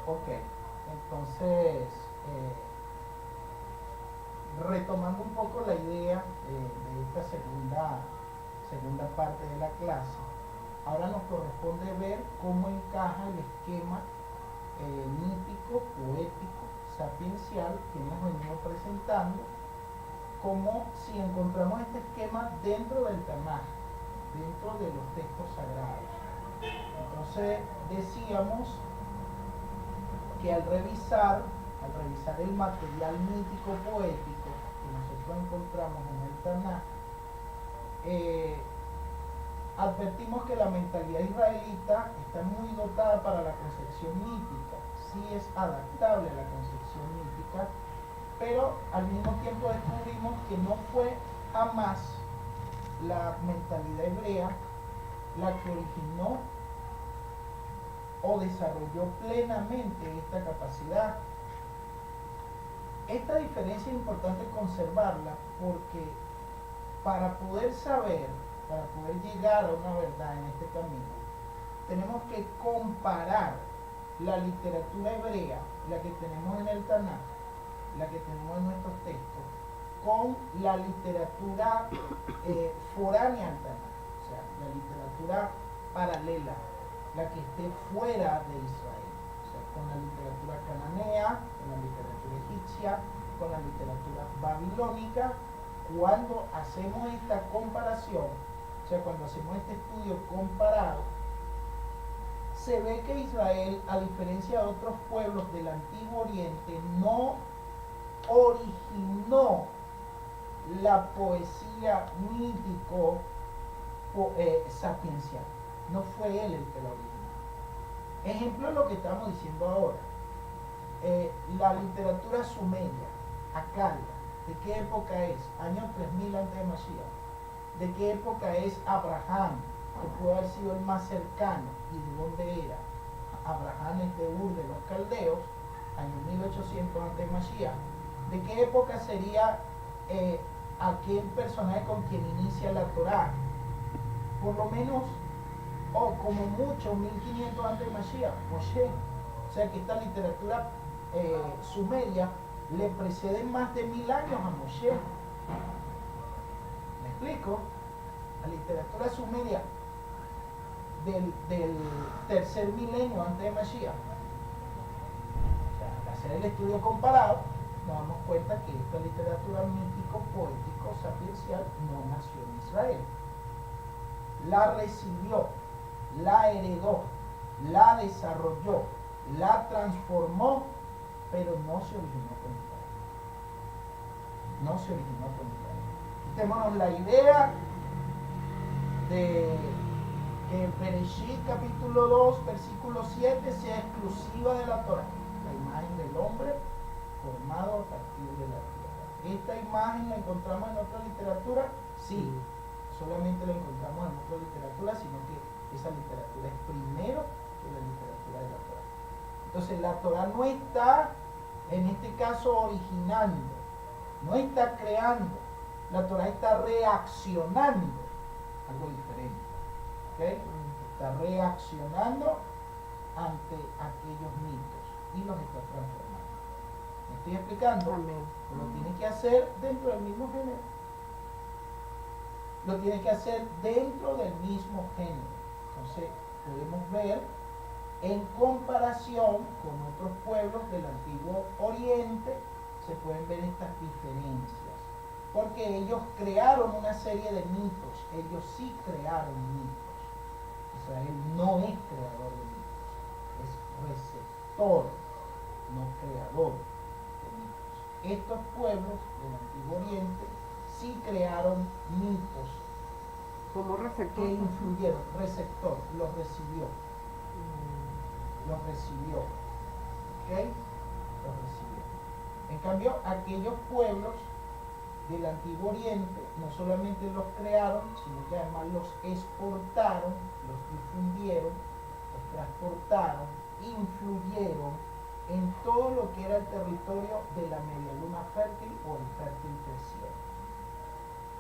Ok, entonces, retomando un poco la idea de esta segunda parte de la clase, ahora nos corresponde ver cómo encaja el esquema mítico, poético, sapiencial que hemos venido presentando, como si encontramos este esquema dentro del Tanaj, dentro de los textos sagrados. Entonces decíamos que al revisar el material mítico poético que nosotros encontramos en el Tanaj, advertimos que la mentalidad israelita está muy dotada para la concepción mítica, sí es adaptable a la concepción mítica, pero al mismo tiempo descubrimos que no fue jamás la mentalidad hebrea la que originó o desarrolló plenamente esta capacidad. Esta diferencia es importante conservarla porque para poder saber, para poder llegar a una verdad en este camino, tenemos que comparar la literatura hebrea, la que tenemos en el Tanaj, la que tenemos en nuestros textos, con la literatura foránea al Tanaj, o sea, la literatura paralela, la que esté fuera de Israel, o sea, con la literatura cananea, con la literatura egipcia, con la literatura babilónica. Cuando hacemos esta comparación, o sea, cuando hacemos este estudio comparado, se ve que Israel, a diferencia de otros pueblos del Antiguo Oriente, no originó la poesía mítico sapiencial. No fue él el que la originó. Ejemplo de lo que estamos diciendo ahora. La literatura sumeria, acadia, ¿de qué época es? Año 3000 antes de Mashiach. ¿De qué época es Abraham? Que puede haber sido el más cercano. ¿Y de dónde era? Abraham es de Ur de los Caldeos, año 1800 antes de Mashiach. ¿De qué época sería aquel personaje con quien inicia la Torá? Por lo menos, o como mucho, 1500 antes de Mashiach, Moshe. O sea que esta literatura sumeria le precede más de 1000 años a Moshe. ¿Me explico? La literatura sumeria del tercer milenio antes de Mashiach. O sea, al hacer el estudio comparado, nos damos cuenta que esta literatura mítico, poético, sapiencial no nació en Israel. La recibió, la heredó, la desarrolló, la transformó, pero no se originó con Israel. No se originó con Israel. Quitémonos la idea de que Bereshit capítulo 2 versículo 7 sea exclusiva de la Torá, la imagen del hombre formado a partir de la tierra. ¿Esta imagen la encontramos en otra literatura? Sí, solamente la encontramos en otra literatura, sino que esa literatura es primero que la literatura de la Torá. Entonces la Torá no está, en este caso, originando, no está creando, la Torá está reaccionando, algo diferente. ¿Okay? Está reaccionando ante aquellos mitos y los está transformando. ¿Me estoy explicando? Amén. Lo tiene que hacer dentro del mismo género. Lo tiene que hacer dentro del mismo género. Entonces, podemos ver en comparación con otros pueblos del Antiguo Oriente, se pueden ver estas diferencias. Porque ellos crearon una serie de mitos. Ellos sí crearon mitos. Israel no es creador de mitos, es receptor, no creador de mitos. Estos pueblos del Antiguo Oriente sí crearon mitos. Como receptor. Que influyeron, receptor, los recibió. Los recibió. ¿Ok? Los recibió. En cambio, aquellos pueblos del Antiguo Oriente no solamente los crearon, sino que además los exportaron, los difundieron, los transportaron, influyeron en todo lo que era el territorio de la media luna fértil o el fértil terciario.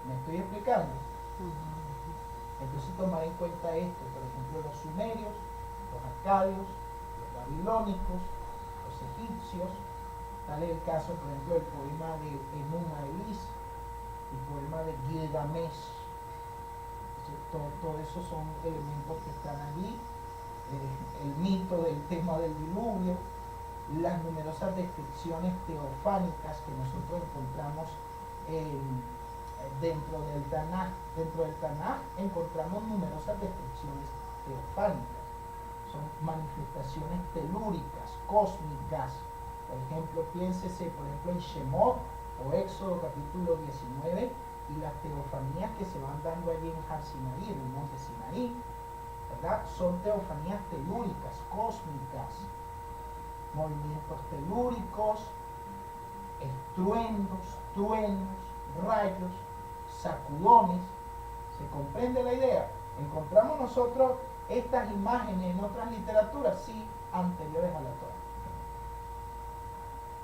¿Me estoy explicando? Entonces tomar en cuenta esto, por ejemplo, los sumerios, los acadios, los babilónicos, egipcios. Tal es el caso, por ejemplo, del poema de Enuma Elis, el poema de Gilgamesh. Todo eso son elementos que están allí. El mito del tema del diluvio, las numerosas descripciones teofánicas que nosotros encontramos dentro del Tanaj. Dentro del Tanaj encontramos numerosas descripciones teofánicas. Son manifestaciones telúricas, cósmicas. Por ejemplo, piénsese, por ejemplo, en Shemot o Éxodo capítulo 19 y las teofanías que se van dando allí en Har Sinaí, en el monte Sinaí, ¿verdad? Son teofanías telúricas, cósmicas, movimientos telúricos, estruendos, truenos, rayos, sacudones. ¿Se comprende la idea? ¿Encontramos nosotros estas imágenes en otras literaturas? Sí, anteriores a la Torá.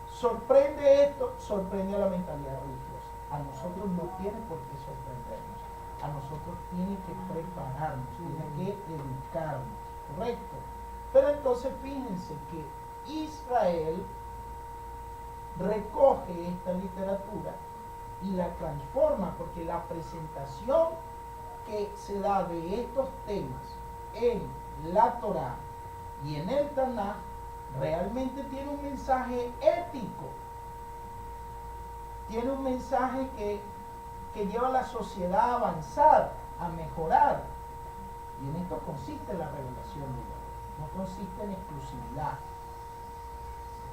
¿Sorprende esto? Sorprende a la mentalidad religiosa. A nosotros no tiene por qué sorprendernos. A nosotros tiene que prepararnos, tiene que educarnos, ¿correcto? Pero entonces fíjense que Israel recoge esta literatura y la transforma, porque la presentación que se da de estos temas en la Torá y en el Tanaj realmente tiene un mensaje ético, tiene un mensaje que lleva a la sociedad a avanzar, a mejorar. Y en esto consiste la revelación de Dios. No consiste en exclusividad.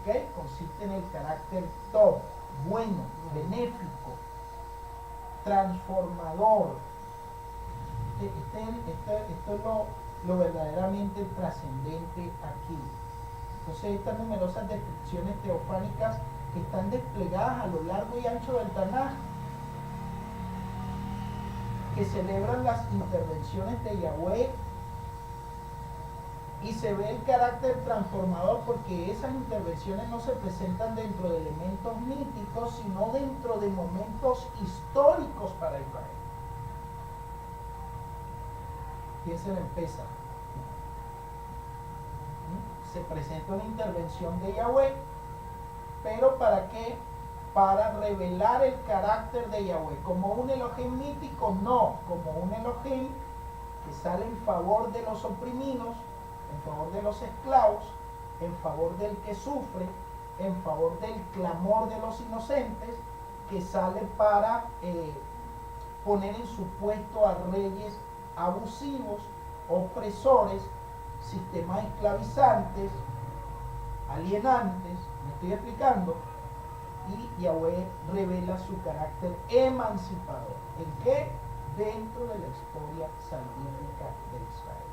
¿Ok? Consiste en el carácter top, bueno, benéfico, transformador. Esto es lo verdaderamente trascendente aquí. Entonces, estas numerosas descripciones teofánicas que están desplegadas a lo largo y ancho del Tanaj, que celebran las intervenciones de Yahweh, y se ve el carácter transformador porque esas intervenciones no se presentan dentro de elementos míticos, sino dentro de momentos históricos para Israel. Piensen en Pesaj. Se presenta una intervención de Yahweh, pero ¿para qué? Para revelar el carácter de Yahweh. Como un Elohim mítico, no, como un Elohim que sale en favor de los oprimidos, en favor de los esclavos, en favor del que sufre, en favor del clamor de los inocentes, que sale para poner en su puesto a reyes abusivos, opresores, sistemas esclavizantes, alienantes. ¿Me estoy explicando? Y Yahweh revela su carácter emancipador. ¿En qué? Dentro de la historia salvífica de Israel.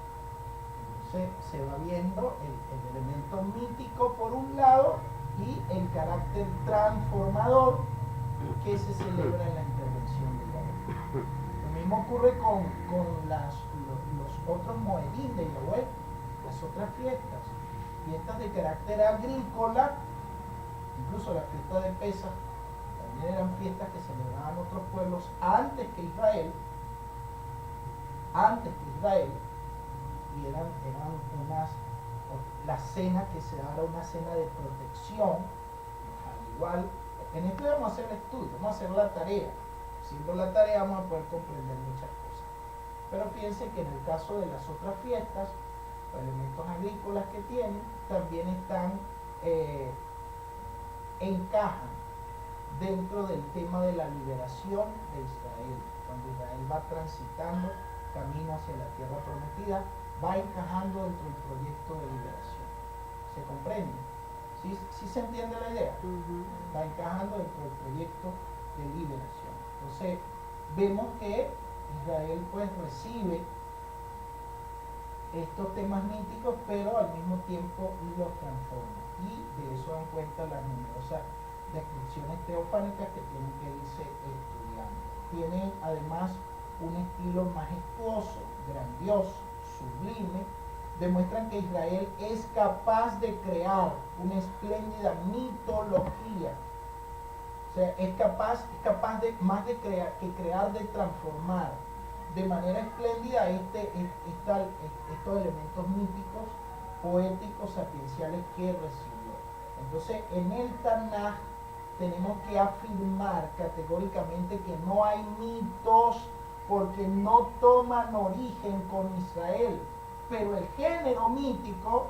Entonces se va viendo el elemento mítico por un lado y el carácter transformador que se celebra en la intervención de Yahweh. Lo mismo ocurre con los otros moedín de Yahweh, las otras fiestas de carácter agrícola. Incluso la fiesta de Pesaj también eran fiestas que celebraban otros pueblos antes que Israel, y eran la cena que se daba, una cena de protección. Al igual, en esto vamos a hacer el estudio, vamos a hacer la tarea. Haciendo la tarea vamos a poder comprender muchas cosas. Pero fíjense que en el caso de las otras fiestas, los elementos agrícolas que tienen, también encajan dentro del tema de la liberación de Israel. Cuando Israel va transitando camino hacia la tierra prometida, va encajando dentro del proyecto de liberación. ¿Se comprende? ¿Sí se entiende la idea? Va encajando dentro del proyecto de liberación. Entonces, vemos que Israel pues recibe estos temas míticos, pero al mismo tiempo los transforma. Y de eso dan cuenta las numerosas descripciones teofánicas que tienen que irse estudiando. Tienen además un estilo majestuoso, grandioso, sublime. Demuestran que Israel es capaz de crear una espléndida mitología. O sea, es capaz de más de crear, de transformar de manera espléndida estos elementos míticos, poéticos, sapienciales que recibió. Entonces, en el Tanaj tenemos que afirmar categóricamente que no hay mitos porque no toman origen con Israel, pero el género mítico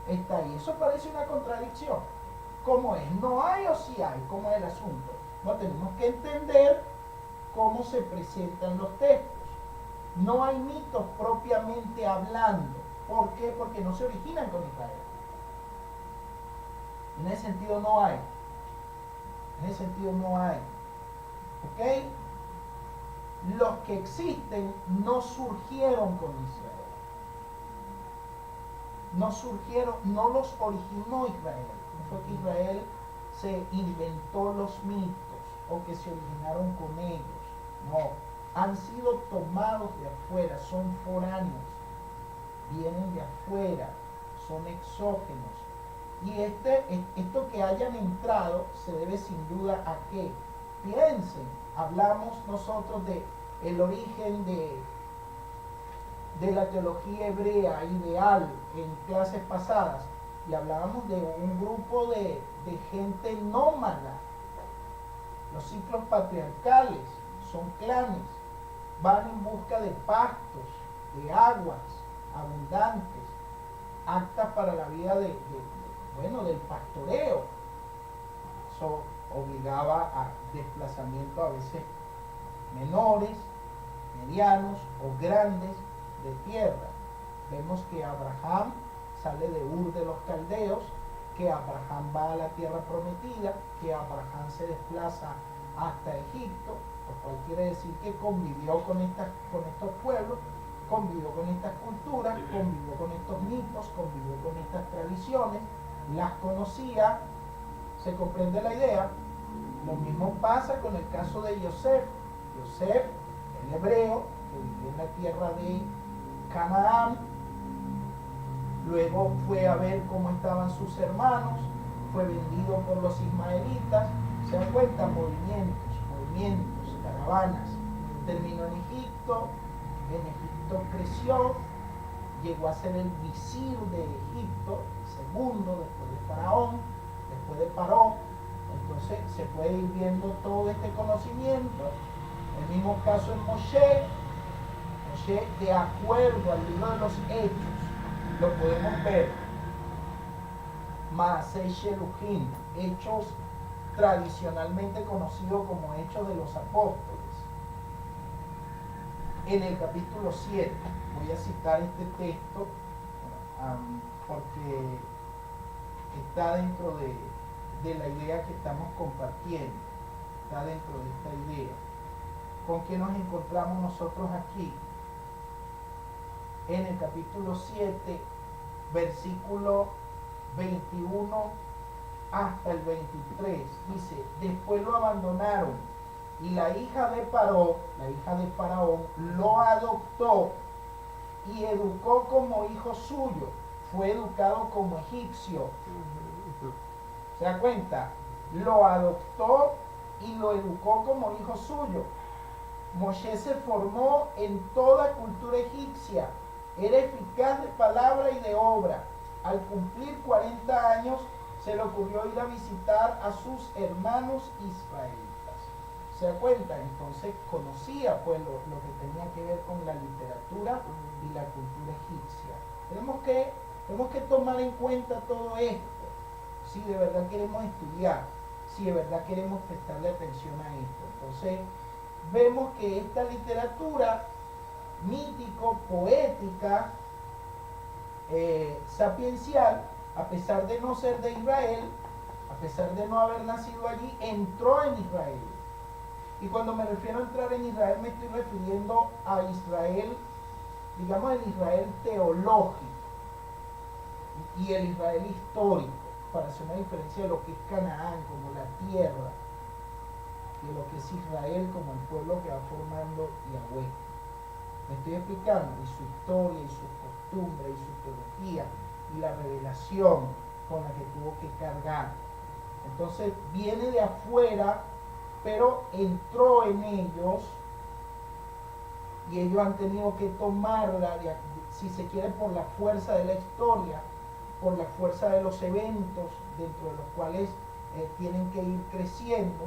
está ahí. Eso parece una contradicción. ¿Cómo es? ¿No hay o sí hay? ¿Cómo es el asunto? No, tenemos que entender cómo se presentan los textos. No hay mitos propiamente hablando. ¿Por qué? Porque no se originan con Israel. En ese sentido no hay. En ese sentido no hay. ¿Ok? Los que existen no surgieron con Israel. No surgieron, no los originó Israel. No fue que Israel se inventó los mitos o que se originaron con ellos. No, han sido tomados de afuera, son foráneos, vienen de afuera, son exógenos. Y esto que hayan entrado se debe sin duda a que piensen, hablamos nosotros de el origen de la teología hebrea ideal en clases pasadas y hablábamos de un grupo de gente nómada. Los ciclos patriarcales son clanes, van en busca de pastos, de aguas abundantes, aptas para la vida del pastoreo. Eso obligaba a desplazamiento a veces menores, medianos o grandes de tierra. Vemos que Abraham sale de Ur de los Caldeos, que Abraham va a la tierra prometida, que Abraham se desplaza hasta Egipto, lo cual quiere decir que convivió con estos pueblos, convivió con estas culturas, convivió con estos mitos, convivió con estas tradiciones, las conocía. ¿Se comprende la idea? Lo mismo pasa con el caso de Yosef. Yosef, el hebreo, que vivió en la tierra de Canaán, luego fue a ver cómo estaban sus hermanos, fue vendido por los ismaelitas. Se dan cuenta, movimientos, caravanas. Terminó en Egipto creció, llegó a ser el visir de Egipto, segundo después de Faraón, después de Paró. Entonces se puede ir viendo todo este conocimiento. El mismo caso en Moshe, de acuerdo al libro de los Hechos, lo podemos ver. Maasei Sheluchim, Hechos tradicionalmente conocidos como Hechos de los Apóstoles. En el capítulo 7, voy a citar este texto porque está dentro de la idea que estamos compartiendo, está dentro de esta idea. ¿Con qué nos encontramos nosotros aquí? En el capítulo 7, versículo 21 hasta el 23, dice: después lo abandonaron y la hija de Faraón, lo adoptó y educó como hijo suyo. Fue educado como egipcio. ¿Se da cuenta? Lo adoptó y lo educó como hijo suyo. Moshe se formó en toda cultura egipcia. Era eficaz de palabra y de obra. Al cumplir 40 años, se le ocurrió ir a visitar a sus hermanos israelitas. ¿Se da cuenta? Entonces conocía pues lo que tenía que ver con la literatura y la cultura egipcia. Tenemos que tomar en cuenta todo esto, si de verdad queremos estudiar, si de verdad queremos prestarle atención a esto. Entonces vemos que esta literatura mítico-poética, sapiencial, a pesar de no ser de Israel, a pesar de no haber nacido allí, entró en Israel. Y cuando me refiero a entrar en Israel, me estoy refiriendo a Israel, digamos el Israel teológico y el Israel histórico, para hacer una diferencia de lo que es Canaán como la tierra, de lo que es Israel como el pueblo que va formando Yahweh. Me estoy explicando, y su historia, y sus costumbres, y su teología, y la revelación con la que tuvo que cargar. Entonces viene de afuera, pero entró en ellos, y ellos han tenido que tomarla, si se quiere, por la fuerza de la historia, por la fuerza de los eventos dentro de los cuales tienen que ir creciendo,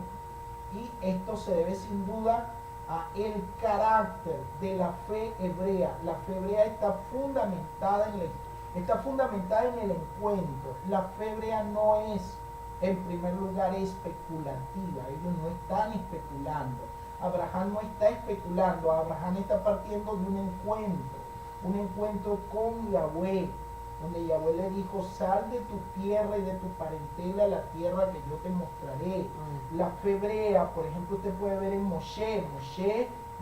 y esto se debe sin duda a el carácter de la fe hebrea. La fe hebrea está fundamentada en el encuentro. La fe hebrea no es, en primer lugar, especulativa. Ellos no están especulando. Abraham no está especulando. Abraham está partiendo de un encuentro con Yahweh, donde Yahweh le dijo: sal de tu tierra y de tu parentela a la tierra que yo te mostraré. La fe hebrea, por ejemplo, usted puede ver en Moshe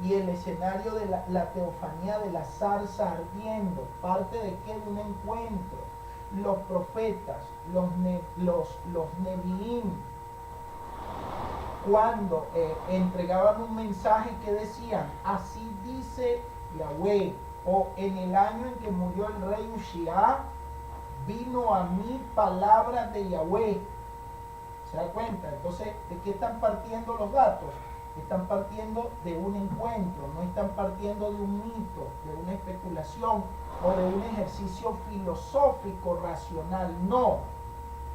y el escenario de la teofanía de la zarza ardiendo, parte de qué, de un encuentro. Los profetas, los neviim, cuando entregaban un mensaje que decían: así dice Yahweh, o en el año en que murió el rey Ushia, vino a mí palabras de Yahweh. ¿Se da cuenta? Entonces, ¿de qué están partiendo los datos? Están partiendo de un encuentro, no están partiendo de un mito, de una especulación o de un ejercicio filosófico racional. No,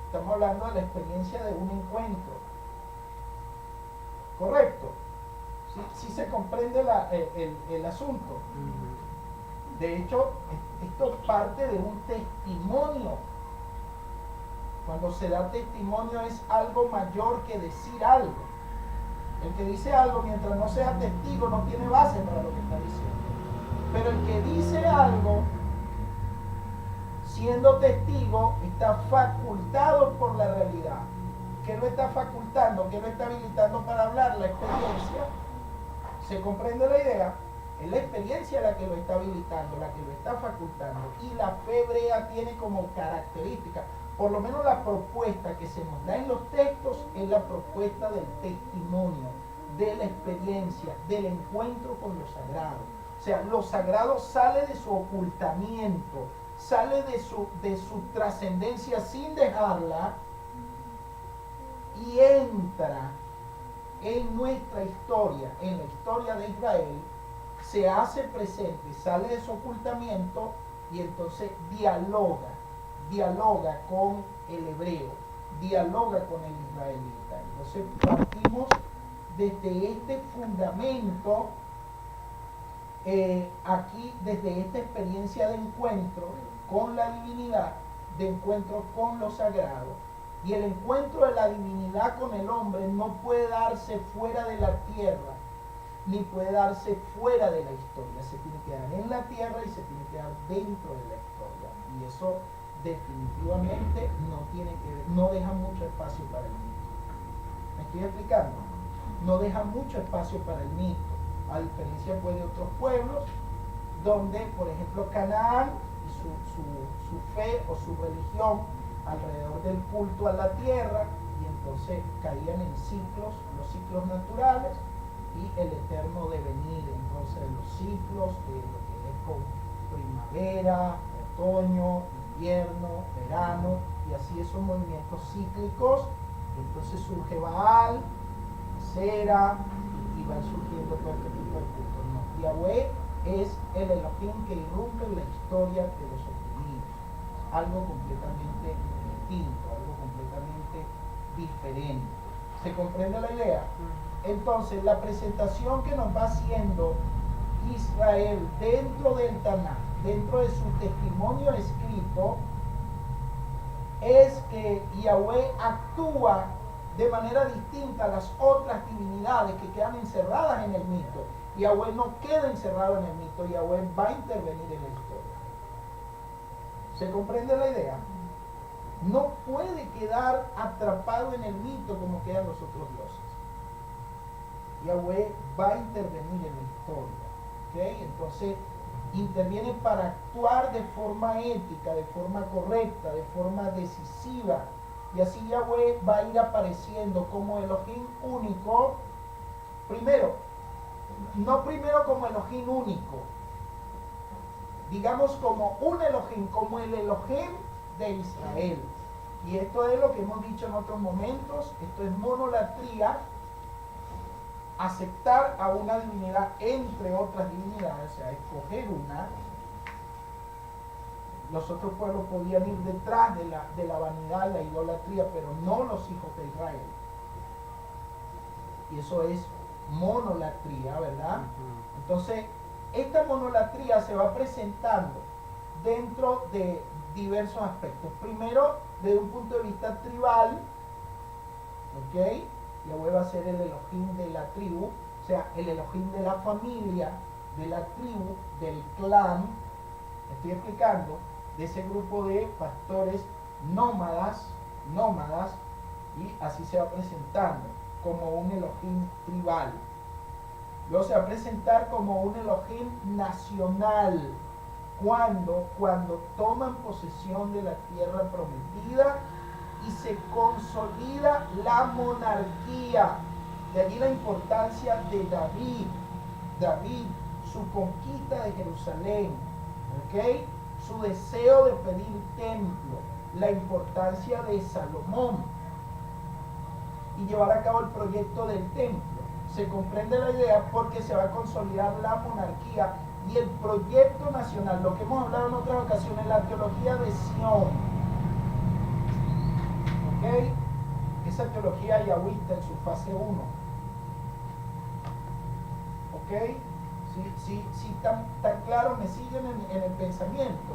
estamos hablando de la experiencia de un encuentro. ¿Correcto? ¿Sí se comprende el asunto? De hecho, esto parte de un testimonio. Cuando se da testimonio es algo mayor que decir algo. El que dice algo mientras no sea testigo no tiene base para lo que está diciendo. Pero el que dice algo siendo testigo está facultado por la realidad. ¿Qué lo está facultando? ¿Qué lo está habilitando para hablar? La experiencia. ¿Se comprende la idea? Es la experiencia la que lo está habilitando, la que lo está facultando. Y la fe hebrea tiene como característica, por lo menos la propuesta que se nos da en los textos, es la propuesta del testimonio, de la experiencia, del encuentro con lo sagrado. O sea, lo sagrado sale de su ocultamiento, sale de su trascendencia sin dejarla, y entra en nuestra historia, en la historia de Israel, se hace presente, sale de su ocultamiento y entonces dialoga con el hebreo, dialoga con el israelita. Entonces partimos desde este fundamento, aquí, desde esta experiencia de encuentro con la divinidad, de encuentro con lo sagrado. Y el encuentro de la divinidad con el hombre no puede darse fuera de la tierra, ni puede darse fuera de la historia. Se tiene que dar en la tierra y se tiene que dar dentro de la historia. Y eso definitivamente no deja mucho espacio para el mito. ¿Me estoy explicando? No deja mucho espacio para el mito, a diferencia pues de otros pueblos, donde, por ejemplo, Canaán y su fe o su religión alrededor del culto a la tierra, y entonces caían en ciclos, los ciclos naturales y el eterno devenir entonces de los ciclos, de lo que es con primavera, otoño, invierno, verano, y así esos movimientos cíclicos. Entonces surge Baal, Sera, y van surgiendo todo este tipo de cultos. No, Yahweh es el Elohim que irrumpe en la historia de los oprimidos, algo completamente distinto, algo completamente diferente. ¿Se comprende la idea? Entonces, la presentación que nos va haciendo Israel dentro del Tanaj, dentro de su testimonio escrito, es que Yahweh actúa de manera distinta a las otras divinidades que quedan encerradas en el mito. Yahweh no queda encerrado en el mito, Yahweh va a intervenir en la historia. ¿Se comprende la idea? No puede quedar atrapado en el mito como quedan los otros dioses. Yahweh va a intervenir en la historia. ¿Okay? Entonces, interviene para actuar de forma ética, de forma correcta, de forma decisiva. Y así Yahweh va a ir apareciendo como Elohim único. No primero como Elohim único, digamos como un Elohim, como el Elohim de Israel. Y esto es lo que hemos dicho en otros momentos, esto es monolatría, aceptar a una divinidad entre otras divinidades, o sea, escoger una. los otros pueblos podían ir detrás de la vanidad, la idolatría, pero no los hijos de Israel. Y eso es monolatría, ¿verdad? Entonces, esta monolatría se va presentando dentro de diversos aspectos. Primero, desde un punto de vista tribal, ¿ok? Yahweh va a ser el Elohim de la tribu, o sea, el Elohim de la familia, de la tribu, del clan, estoy explicando, de ese grupo de pastores nómadas, y así se va presentando como un Elohim tribal. Luego se va a presentar como un Elohim nacional, cuando toman posesión de la tierra prometida y se consolida la monarquía. De allí la importancia de David, su conquista de Jerusalén, ¿ok? Su deseo de pedir templo, la importancia de Salomón y llevar a cabo el proyecto del templo. Se comprende la idea porque se va a consolidar la monarquía y el proyecto nacional, lo que hemos hablado en otras ocasiones, la teología de Sión. ¿Ok? Esa teología yahwista en su fase 1. ¿Ok? Si tan claro me siguen en el pensamiento.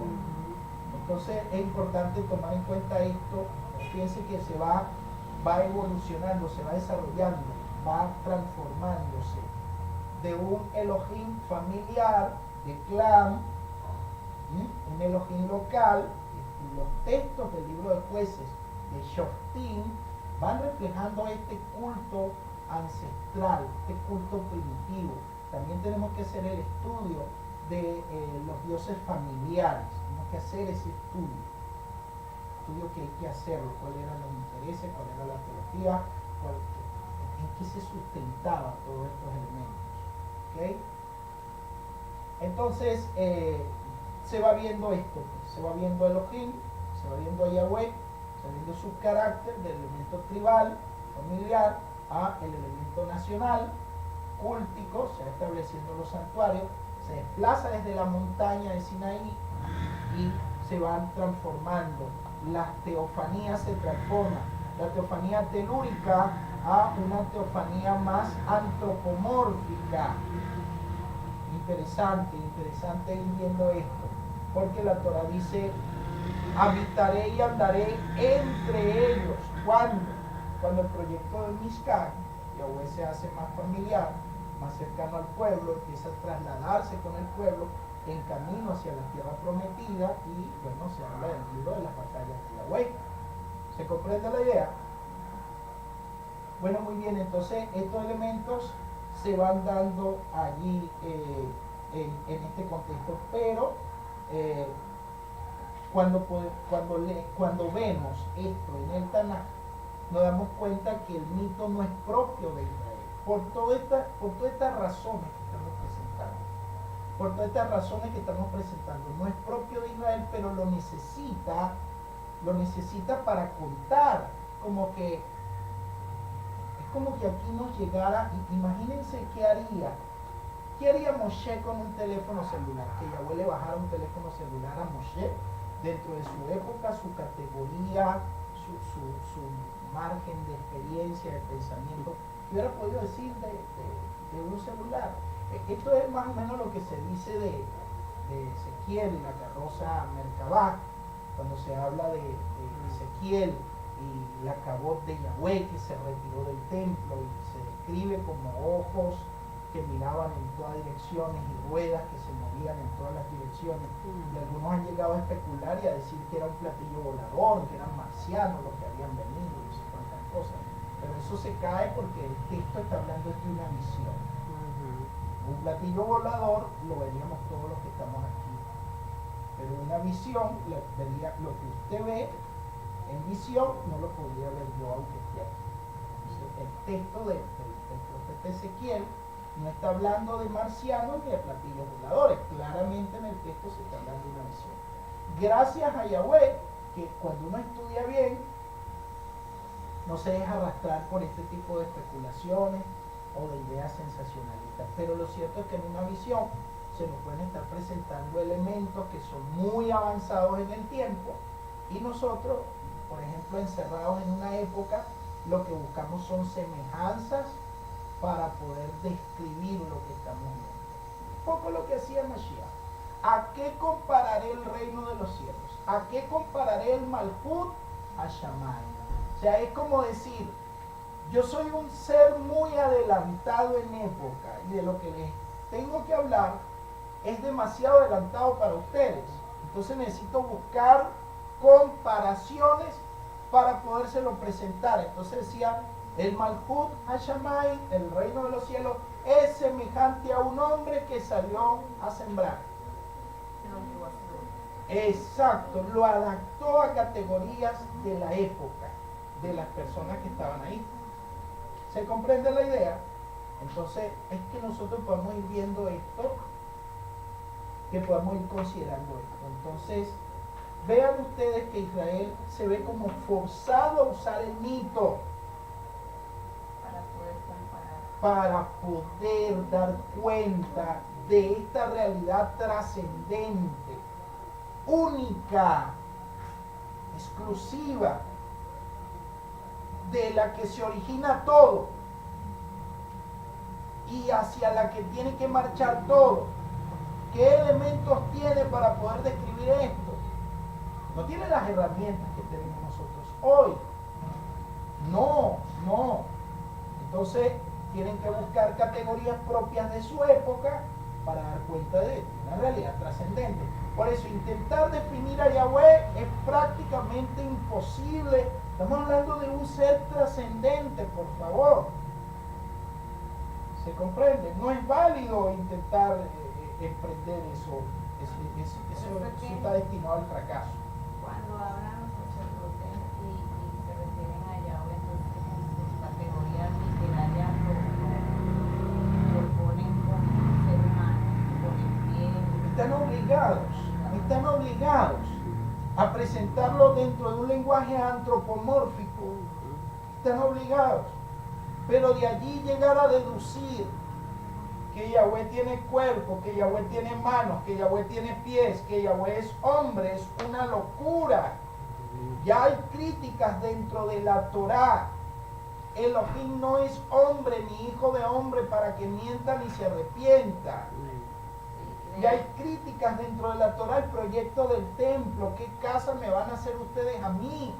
Entonces es importante tomar en cuenta esto. Fíjense que va evolucionando, se va desarrollando, va transformándose de un Elohim familiar, de clan, un Elohim local. Los textos del libro de Jueces de Shoftim van reflejando este culto ancestral, este culto primitivo. También tenemos que hacer el estudio de los dioses familiares. Tenemos que hacer ese estudio que hay que hacerlo, cuáles eran los intereses, cuál era la teología, en qué se sustentaban todos estos elementos. ¿Okay? Entonces se va viendo esto, se va viendo Elohim, se va viendo a Yahweh, se va viendo su carácter del elemento tribal, familiar, a el elemento nacional, cúltico, se va estableciendo los santuarios, se desplaza desde la montaña de Sinaí y se van transformando. Las teofanías se transforman. La teofanía telúrica a una teofanía más antropomórfica. Interesante ir viendo esto, porque la Torah dice: habitaré y andaré entre ellos. Cuando el proyecto de Mishkan, Yahweh se hace más familiar, más cercano al pueblo, empieza a trasladarse con el pueblo en camino hacia la tierra prometida, y bueno, se habla del libro de las batallas de Yahweh. ¿Se comprende la idea? Bueno, muy bien, entonces estos elementos se van dando allí en este contexto, pero cuando vemos esto en el Tanaj, nos damos cuenta que el mito no es propio de Israel, por todas estas razones que estamos presentando, no es propio de Israel, pero lo necesita para contar, es como que aquí nos llegara. Imagínense qué haría Moshe con un teléfono celular, que Yahweh le bajara un teléfono celular a Moshe dentro de su época, su categoría, su margen de experiencia, de pensamiento, que hubiera podido decir de un celular. Esto es más o menos lo que se dice de Ezequiel y la carroza Merkabah, cuando se habla de Ezequiel y la cabot de Yahweh que se retiró del templo y se describe como ojos que miraban en todas direcciones y ruedas que se movían en todas las direcciones. Y algunos han llegado a especular y a decir que era un platillo volador, que eran marcianos los que habían venido, y no sé cuántas cosas. Pero eso se cae porque el texto está hablando de una visión. Un platillo volador lo veríamos todos los que estamos aquí, pero una visión, lo que usted ve en visión, no lo podría ver yo aunque esté aquí. Entonces, el texto del profeta Ezequiel no está hablando de marcianos ni de platillos voladores. Claramente en el texto se está hablando de una visión. Gracias a Yahweh, que cuando uno estudia bien, no se deja arrastrar por este tipo de especulaciones o de ideas sensacionalistas. Pero lo cierto es que en una visión se nos pueden estar presentando elementos que son muy avanzados en el tiempo y nosotros, por ejemplo, encerrados en una época, lo que buscamos son semejanzas para poder describir lo que estamos viendo. Un poco lo que hacía Mashiach. ¿A qué compararé el reino de los cielos? ¿A qué compararé el Malhut? A Shammai. O sea, es como decir, yo soy un ser muy adelantado en época y de lo que les tengo que hablar es demasiado adelantado para ustedes. Entonces necesito buscar comparaciones para podérselo presentar. Entonces decía, el Malhut Hashamay, el reino de los cielos, es semejante a un hombre que salió a sembrar. Exacto, lo adaptó a categorías de la época, de las personas que estaban ahí. ¿Se comprende la idea? Entonces, es que nosotros podemos ir viendo esto, que podamos ir considerando esto. Entonces, vean ustedes que Israel se ve como forzado a usar el mito para poder dar cuenta de esta realidad trascendente, única, exclusiva, de la que se origina todo y hacia la que tiene que marchar todo. ¿Qué elementos tiene para poder describir esto? No tiene las herramientas que tenemos nosotros hoy. No. Entonces tienen que buscar categorías propias de su época para dar cuenta de esto, una realidad trascendente. Por eso intentar definir a Yahweh es prácticamente imposible. Estamos hablando de un ser trascendente, por favor. ¿Se comprende? No es válido intentar emprender eso. Eso está destinado al fracaso. Cuando hablan los sacerdotes y se refieren a Yahweh, entonces en sus categorías literarias lo ponen como un ser humano, ponen pie. Están obligados a presentarlo dentro de un lenguaje antropomórfico. Están obligados. Pero de allí llegar a deducir que Yahweh tiene cuerpo, que Yahweh tiene manos, que Yahweh tiene pies, que Yahweh es hombre, es una locura. Ya hay críticas dentro de la Torá. Elohim no es hombre ni hijo de hombre para que mienta ni se arrepienta. Y hay críticas dentro de la Torá, el proyecto del templo. ¿Qué casa me van a hacer ustedes a mí?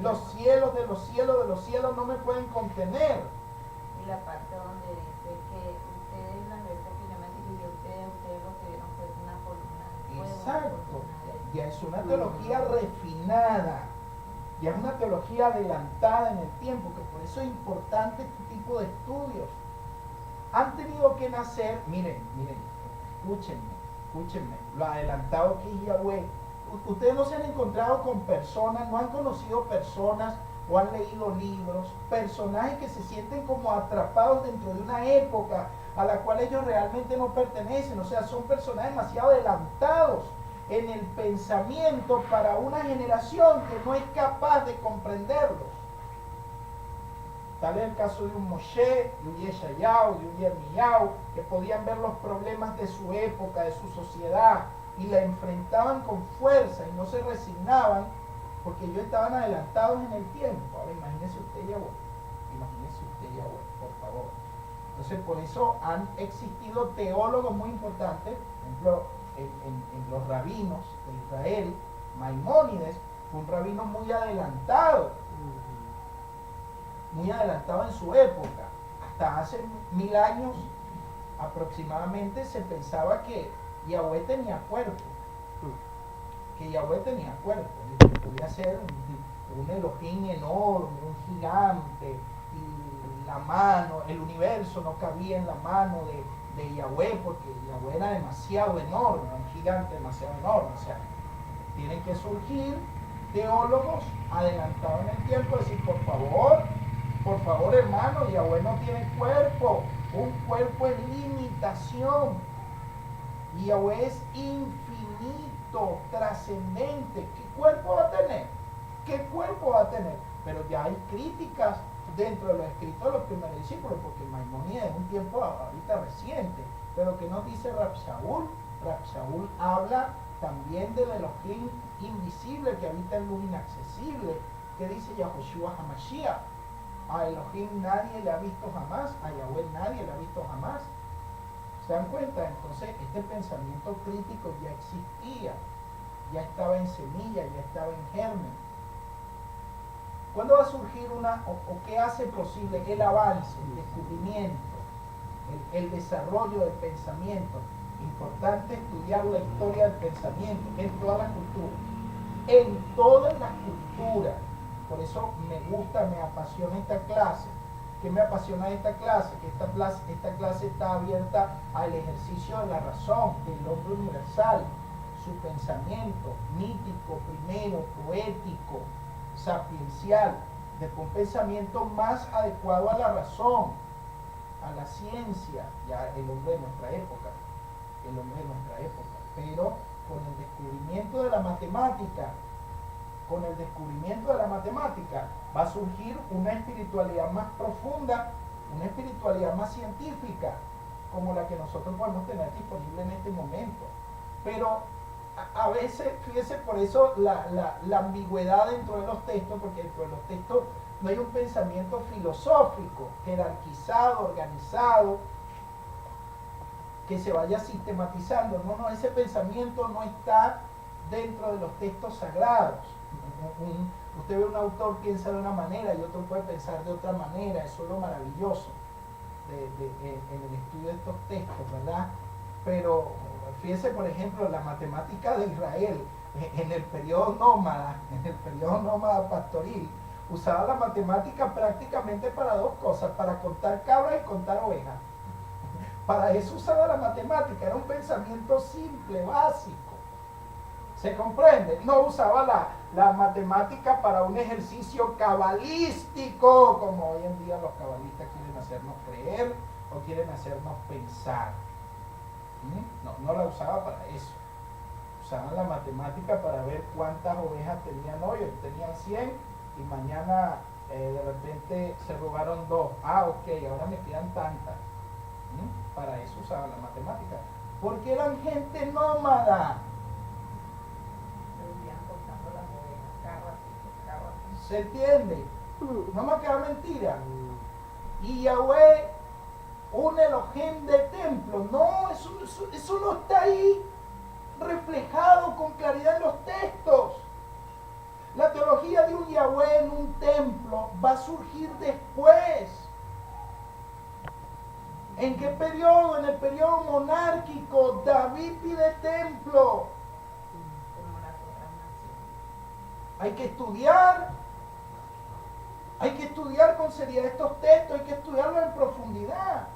Los cielos de los cielos de los cielos no me pueden contener. Y la parte donde dice que ustedes, las veces que yo me dirigí a ustedes lo que vieron fue una columna de fuego. Exacto. Ya es una teología refinada. Ya es una teología adelantada en el tiempo, que por eso es importante este tipo de estudios. Han tenido que nacer, miren, escúchenme, lo adelantado que es Yahweh. Ustedes no se han encontrado con personas, no han conocido personas o han leído libros, personajes que se sienten como atrapados dentro de una época a la cual ellos realmente no pertenecen. O sea, son personajes demasiado adelantados en el pensamiento para una generación que no es capaz de comprenderlos. Tal es el caso de un Moshe, de un Yeshayahu, de un Yirmiyahu, que podían ver los problemas de su época, de su sociedad, y la enfrentaban con fuerza y no se resignaban porque ellos estaban adelantados en el tiempo. Ahora imagínese usted Yahweh, por favor. Entonces por eso han existido teólogos muy importantes, por ejemplo, en los rabinos de Israel. Maimónides fue un rabino muy adelantado en su época. Hasta hace 1000 años aproximadamente se pensaba que Yahweh tenía cuerpo, que podía ser un Elohim enorme, un gigante, y la mano, el universo no cabía en la mano de Yahweh, porque Yahweh era demasiado enorme, un gigante demasiado enorme. O sea, tienen que surgir teólogos adelantados en el tiempo, decir, por favor hermano, Yahweh no tiene cuerpo, un cuerpo es limitación. Y Yahweh es infinito, trascendente. ¿Qué cuerpo va a tener? Pero ya hay críticas dentro de los escritos de los primeros discípulos, porque Maimónides es un tiempo ahorita reciente. Pero ¿qué nos dice Rab Shaul? Rab Shaul habla también del Elohim invisible que habita en luz inaccesible, que dice Yahushua HaMashiach. A Elohim nadie le ha visto jamás, a Yahweh nadie le ha visto jamás. ¿Se dan cuenta? Entonces este pensamiento crítico ya existía, ya estaba en semilla, ya estaba en germen. ¿Cuándo va a surgir o qué hace posible el avance, el descubrimiento, el desarrollo del pensamiento? Importante estudiar la historia del pensamiento en todas las culturas. En todas las culturas. Por eso me gusta, me apasiona esta clase. ¿Qué me apasiona esta clase? Que esta clase está abierta al ejercicio de la razón del hombre universal, su pensamiento mítico, primero, poético, sapiencial, después un pensamiento más adecuado a la razón, a la ciencia, ya el hombre de nuestra época, pero con el descubrimiento de la matemática, va a surgir una espiritualidad más profunda, una espiritualidad más científica, como la que nosotros podemos tener disponible en este momento. Pero a veces, fíjese, por eso la ambigüedad dentro de los textos, porque dentro de los textos no hay un pensamiento filosófico, jerarquizado, organizado, que se vaya sistematizando. No, ese pensamiento no está dentro de los textos sagrados. Usted ve un autor piensa de una manera y otro puede pensar de otra manera. Eso es lo maravilloso en el estudio de estos textos, ¿verdad? Pero fíjese, por ejemplo, la matemática de Israel en el periodo nómada pastoril, usaba la matemática prácticamente para dos cosas: para contar cabras y contar ovejas. Para eso usaba la matemática, era un pensamiento simple, básico. ¿Se comprende? No usaba la matemática para un ejercicio cabalístico, como hoy en día los cabalistas quieren hacernos creer o quieren hacernos pensar. No la usaba para eso. Usaban la matemática para ver cuántas ovejas tenían hoy. Tenían 100 y mañana de repente se robaron 2. Ok, ahora me quedan tantas. Para eso usaban la matemática. Porque eran gente nómada. ¿Se entiende? No me queda mentira. Y Yahweh, un Elohim de templo. No, eso no está ahí reflejado con claridad en los textos. La teología de un Yahweh en un templo va a surgir después. ¿En qué periodo? En el periodo monárquico. David pide templo. Hay que estudiar con seriedad estos textos, hay que estudiarlos en profundidad.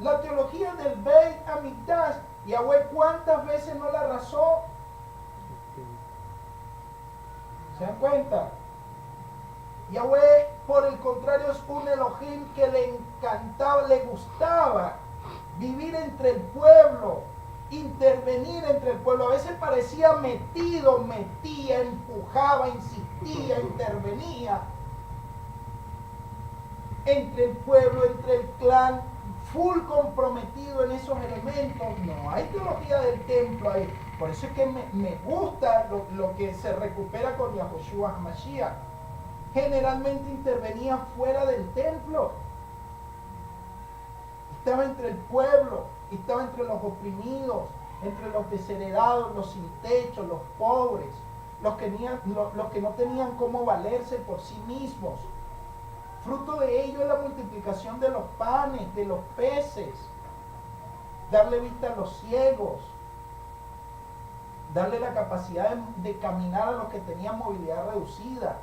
La teología del Beit Hamikdash, Yahweh, ¿cuántas veces no la arrasó? ¿Se dan cuenta? Yahweh, por el contrario, es un Elohim que le encantaba, le gustaba vivir entre el pueblo, intervenir entre el pueblo. A veces parecía metía, empujaba, insistía, intervenía entre el pueblo, entre el clan, full comprometido en esos elementos. No hay teología del templo ahí. Por eso es que me gusta lo que se recupera con Yahushua HaMashiach. Generalmente intervenía fuera del templo. Estaba entre el pueblo, estaba entre los oprimidos, entre los desheredados, los sin techo, los pobres, los que no tenían cómo valerse por sí mismos. Fruto de ello es la multiplicación de los panes, de los peces, darle vista a los ciegos, darle la capacidad de caminar a los que tenían movilidad reducida,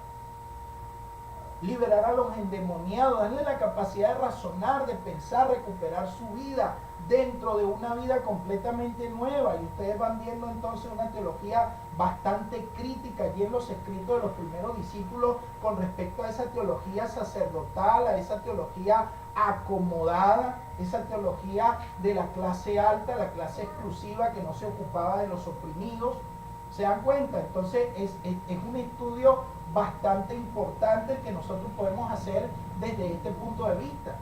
liberar a los endemoniados, darle la capacidad de razonar, de pensar, recuperar su vida dentro de una vida completamente nueva. Y ustedes van viendo entonces una teología bastante crítica allí en los escritos de los primeros discípulos con respecto a esa teología sacerdotal, a esa teología acomodada, esa teología de la clase alta, la clase exclusiva que no se ocupaba de los oprimidos. ¿Se dan cuenta? Entonces es un estudio bastante importante que nosotros podemos hacer desde este punto de vista.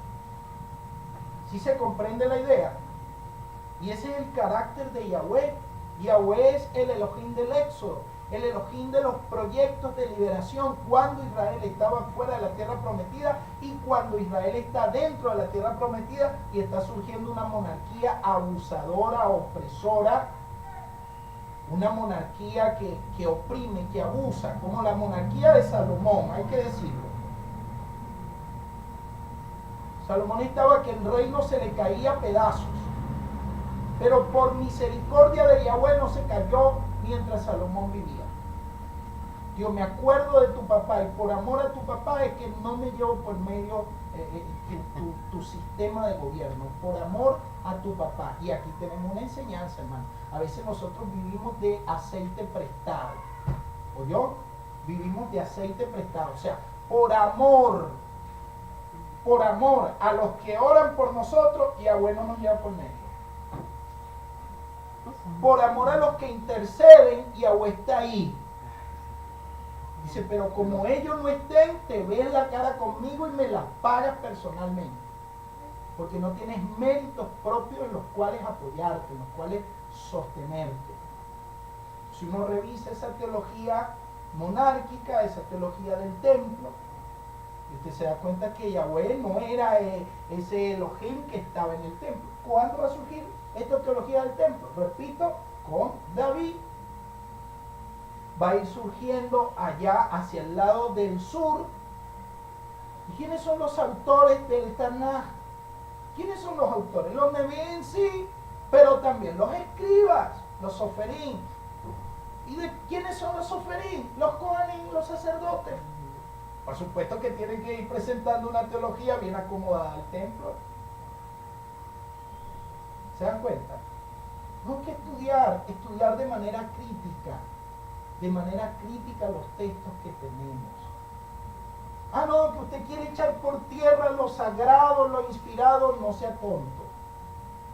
¿Sí se comprende la idea? Y ese es el carácter de Yahweh. Yahweh es el Elohim del Éxodo, el Elohim de los proyectos de liberación cuando Israel estaba fuera de la tierra prometida y cuando Israel está dentro de la tierra prometida y está surgiendo una monarquía abusadora, opresora, una monarquía que oprime, que abusa, como la monarquía de Salomón, hay que decirlo. Salomón estaba que el reino se le caía a pedazos, pero por misericordia de Yahweh no se cayó mientras Salomón vivía. Dios, me acuerdo de tu papá y por amor a tu papá es que no me llevo por medio tu sistema de gobierno, por amor a tu papá. Y aquí tenemos una enseñanza, hermano. A veces nosotros vivimos de aceite prestado. ¿Oyó? Vivimos de aceite prestado. O sea, por amor a los que oran por nosotros, Yahweh no nos lleva por medio. Por amor a los que interceden, Yahweh está ahí. Dice, pero como ellos no estén, te ves la cara conmigo y me las pagas personalmente. Porque no tienes méritos propios en los cuales apoyarte, en los cuales sostenerte. Si uno revisa esa teología monárquica, esa teología del templo, y usted se da cuenta que Yahweh no era ese Elohim que estaba en el templo. ¿Cuándo va a surgir esta teología del templo? Repito, con David. Va a ir surgiendo allá hacia el lado del sur. ¿Y quiénes son los autores del Tanaj? ¿Quiénes son los autores? Los Nevi'im, sí, pero también los escribas, los soferín. ¿Y de quiénes son los soferín? Los Kohanim, los sacerdotes. Por supuesto que tienen que ir presentando una teología bien acomodada al templo. ¿Se dan cuenta? No hay que estudiar de manera crítica los textos que tenemos. Ah, no, que usted quiere echar por tierra lo sagrado, lo inspirado, no sea tonto.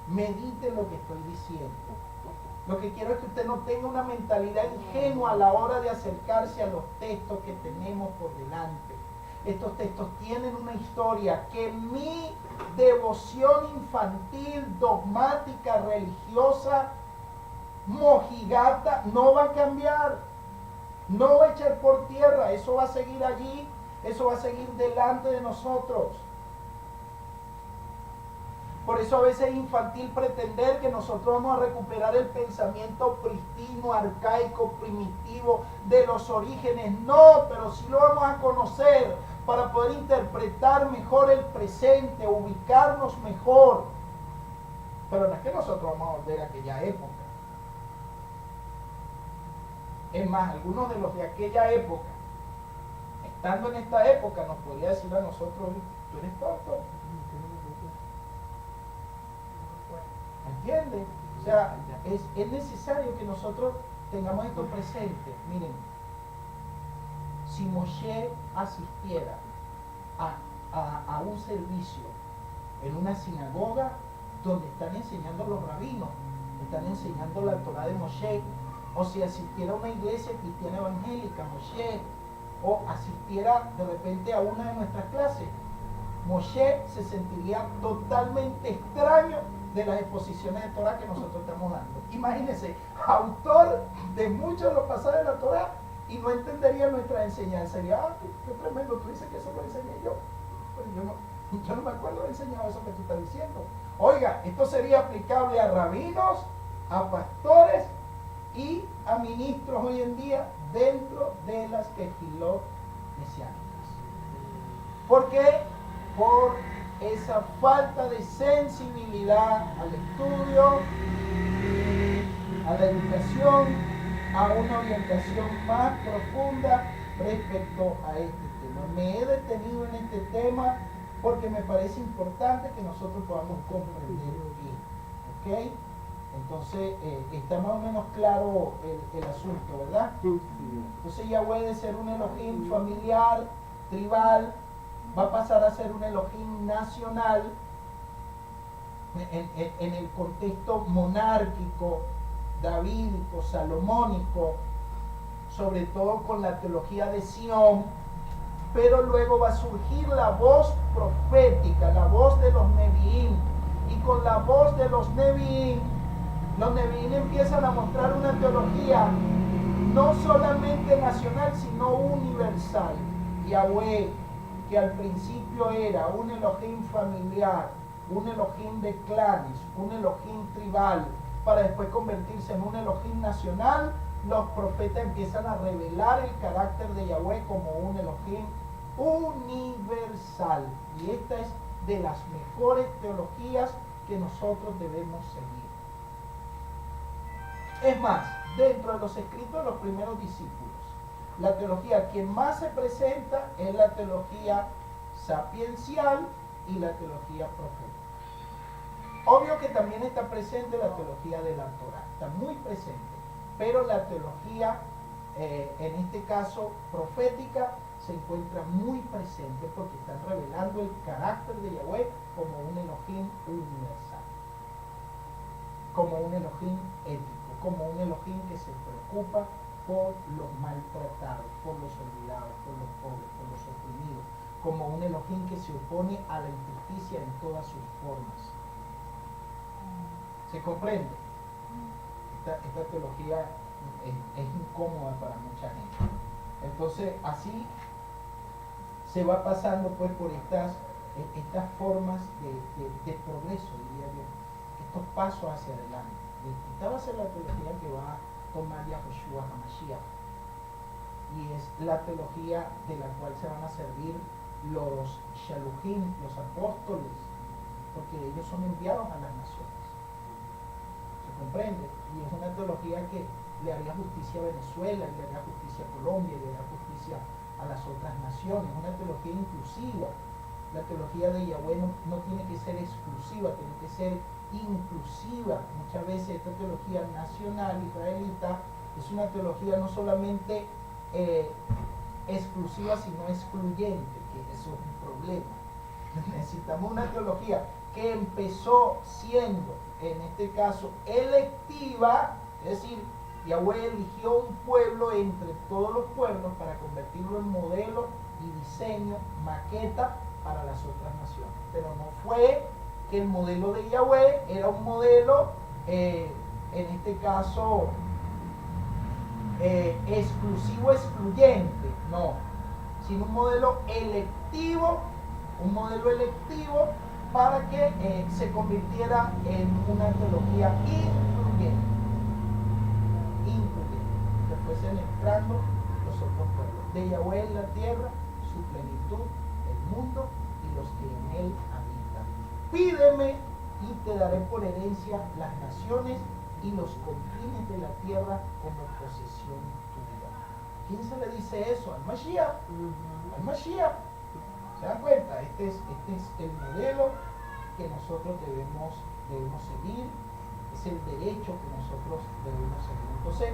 Medite lo que estoy diciendo. Lo que quiero es que usted no tenga una mentalidad ingenua a la hora de acercarse a los textos que tenemos por delante. Estos textos tienen una historia que mi devoción infantil, dogmática, religiosa, mojigata, no va a cambiar. No va a echar por tierra, eso va a seguir allí, eso va a seguir delante de nosotros. Por eso a veces es infantil pretender que nosotros vamos a recuperar el pensamiento pristino, arcaico, primitivo de los orígenes. No, pero sí lo vamos a conocer para poder interpretar mejor el presente, ubicarnos mejor. Pero no es que nosotros vamos a volver a aquella época. Es más, algunos de los de aquella época, estando en esta época, nos podría decir a nosotros, tú eres tonto. ¿Entiendes? O sea, es necesario que nosotros tengamos esto presente. Miren, si Moshe asistiera a un servicio en una sinagoga donde están enseñando los rabinos, están enseñando la Torah de Moshe, o si asistiera a una iglesia cristiana evangélica, Moshe, o asistiera de repente a una de nuestras clases, Moshe se sentiría totalmente extraño de las exposiciones de Torah que nosotros estamos dando. Imagínense, autor de muchos de los pasajes de la Torah y no entendería nuestra enseñanza. Diría, qué tremendo, tú dices que eso lo enseñé yo. Pero yo no me acuerdo de enseñar eso que tú estás diciendo. Oiga, esto sería aplicable a rabinos, a pastores y a ministros hoy en día dentro de las quejilot mesiánicas. ¿Por qué? Por esa falta de sensibilidad al estudio, a la educación, a una orientación más profunda respecto a este tema. Me he detenido en este tema porque me parece importante que nosotros podamos comprender esto, ¿ok? Entonces, está más o menos claro el asunto, ¿verdad? Entonces Yahweh de ser un Elohim familiar, tribal, va a pasar a ser un Elohim nacional en el contexto monárquico, davídico, salomónico, sobre todo con la teología de Sión, pero luego va a surgir la voz profética, la voz de los Nevi'im, y con la voz de los Nevi'im Los Nevi'im empiezan a mostrar una teología no solamente nacional, sino universal. Yahweh, que al principio era un Elohim familiar, un Elohim de clanes, un Elohim tribal, para después convertirse en un Elohim nacional, los profetas empiezan a revelar el carácter de Yahweh como un Elohim universal. Y esta es de las mejores teologías que nosotros debemos seguir. Es más, dentro de los escritos de los primeros discípulos, la teología que más se presenta es la teología sapiencial y la teología profética. Obvio que también está presente la teología de la Torá, está muy presente, pero la teología, en este caso profética, se encuentra muy presente porque están revelando el carácter de Yahweh como un Elohim universal, como un Elohim ético, como un Elohim que se preocupa por los maltratados, por los olvidados, por los pobres, por los oprimidos, como un Elohim que se opone a la injusticia en todas sus formas. ¿Se comprende? Esta teología es incómoda para mucha gente. Entonces, así se va pasando pues por estas formas de progreso, diría yo, estos pasos hacia adelante. Esta va a ser la teología que va a tomar Yahushua HaMashiach, y es la teología de la cual se van a servir los Shaluchim, los apóstoles, porque ellos son enviados a las naciones. ¿Se comprende? Y es una teología que le haría justicia a Venezuela, le haría justicia a Colombia, le haría justicia a las otras naciones. Una teología inclusiva. La teología de Yahweh no tiene que ser exclusiva, tiene que ser inclusiva. Muchas veces esta teología nacional israelita es una teología no solamente exclusiva, sino excluyente, que eso es un problema. Necesitamos una teología que empezó siendo, en este caso, electiva, es decir, Yahweh eligió un pueblo entre todos los pueblos para convertirlo en modelo y diseño, maqueta para las otras naciones. Pero no fue que el modelo de Yahweh era un modelo, en este caso, exclusivo, excluyente, no, sino un modelo electivo para que se convirtiera en una teología incluyente, que fuesen entrando los otros pueblos. De Yahweh en la tierra, su plenitud, el mundo y los que en él habitan. Pídeme y te daré por herencia las naciones y los confines de la tierra como posesión tuya. ¿Quién se le dice eso? Al Mashiach. Al Mashiach. ¿Se dan cuenta? Este es el modelo que nosotros debemos seguir, es el derecho que nosotros debemos seguir. Entonces,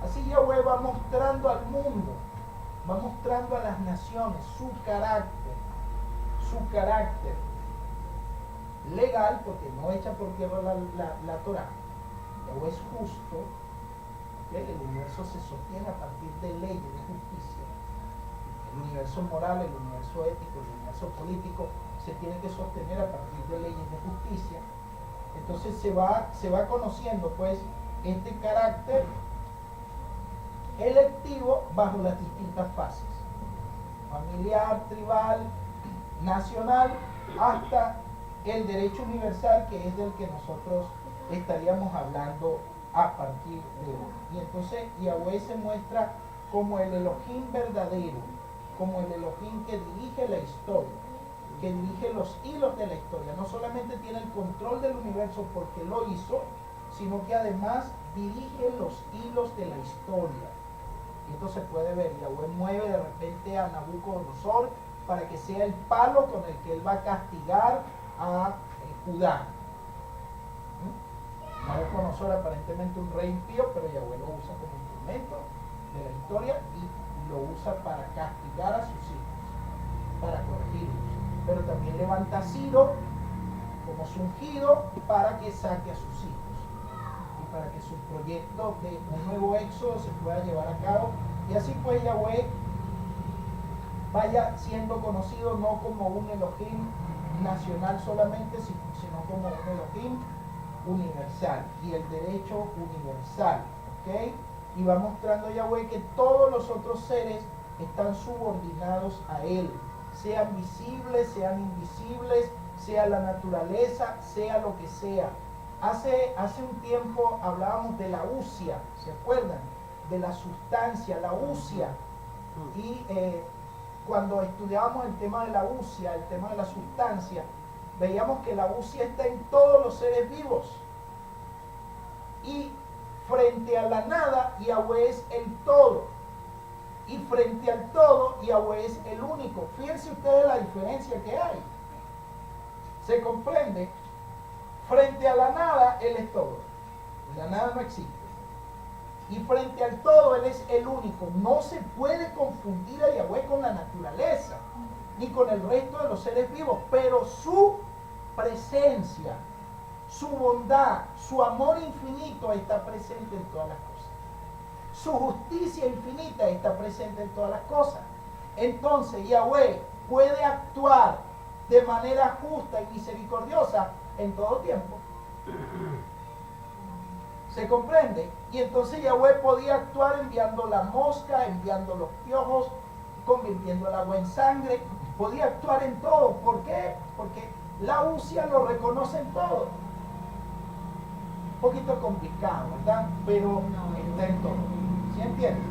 así Yahweh va mostrando al mundo, va mostrando a las naciones su carácter legal, porque no echa por tierra la Torá. Yahweh es justo, ¿okay? El universo se sostiene a partir de leyes de justicia. El universo moral, el universo ético, el universo político se tiene que sostener a partir de leyes de justicia. Entonces se va conociendo pues este carácter electivo bajo las distintas fases: familiar, tribal, nacional, hasta el derecho universal, que es del que nosotros estaríamos hablando a partir de hoy. Y entonces Yahweh se muestra como el Elohim verdadero, como el Elohim que dirige la historia, que dirige los hilos de la historia. No solamente tiene el control del universo porque lo hizo, sino que además dirige los hilos de la historia. Y esto se puede ver. Yahweh mueve de repente a Nabucodonosor para que sea el palo con el que él va a castigar a Judá. Nabucodonosor aparentemente un rey impío, pero Yahweh lo usa como instrumento de la historia y lo usa para castigar a sus hijos, para corregirlos. Pero también levanta a Ciro como su ungido para que saque a sus hijos y para que su proyecto de un nuevo éxodo se pueda llevar a cabo. Y así pues Yahweh vaya siendo conocido no como un Elohim nacional solamente, sino como un Elohim universal y el derecho universal, ¿ok? Y va mostrando Yahweh que todos los otros seres están subordinados a Él, sean visibles, sean invisibles, sea la naturaleza, sea lo que sea. Hace un tiempo hablábamos de la usia, ¿se acuerdan? De la sustancia, la usia. Y cuando estudiábamos el tema de la usia, el tema de la sustancia, veíamos que la usia está en todos los seres vivos. Y frente a la nada, Yahweh es el todo. Y frente al todo, Yahweh es el único. Fíjense ustedes la diferencia que hay. ¿Se comprende? Frente a la nada, Él es todo. La nada no existe. Y frente al todo, Él es el único. No se puede confundir a Yahweh con la naturaleza, ni con el resto de los seres vivos. Pero su presencia, su bondad, su amor infinito está presente en todas las cosas. Su justicia infinita está presente en todas las cosas. Entonces Yahweh puede actuar de manera justa y misericordiosa en todo tiempo. ¿Se comprende? Y entonces Yahweh podía actuar enviando la mosca, enviando los piojos, convirtiendo el agua en sangre. Podía actuar en todo. ¿Por qué? Porque la usia lo reconoce en todo. Un poquito complicado, ¿verdad? Pero está en todo. ¿Sí entiendes?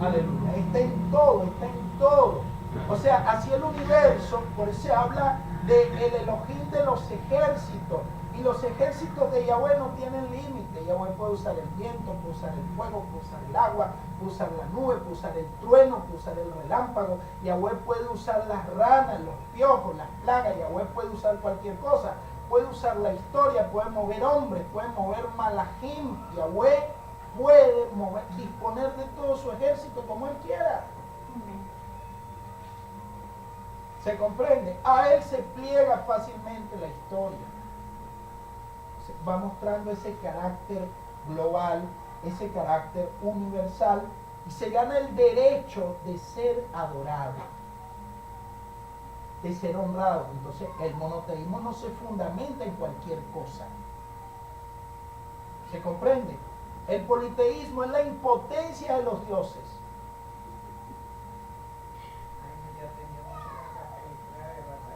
Aleluya. Está en todo, está en todo. O sea, así el universo, por eso se habla del Elohim de los ejércitos. Y los ejércitos de Yahweh no tienen límite. Yahweh puede usar el viento, puede usar el fuego, puede usar el agua, puede usar la nube, puede usar el trueno, puede usar el relámpago. Yahweh puede usar las ranas, los piojos, las plagas. Yahweh puede usar cualquier cosa. Puede usar la historia, puede mover hombres, puede mover malajim. Yahweh puede disponer de todo su ejército como Él quiera. ¿Se comprende? A Él se pliega fácilmente la historia. Va mostrando ese carácter global, ese carácter universal, y se gana el derecho de ser adorado, de ser honrado. Entonces el monoteísmo no se fundamenta en cualquier cosa. ¿Se comprende? El politeísmo es la impotencia de los dioses.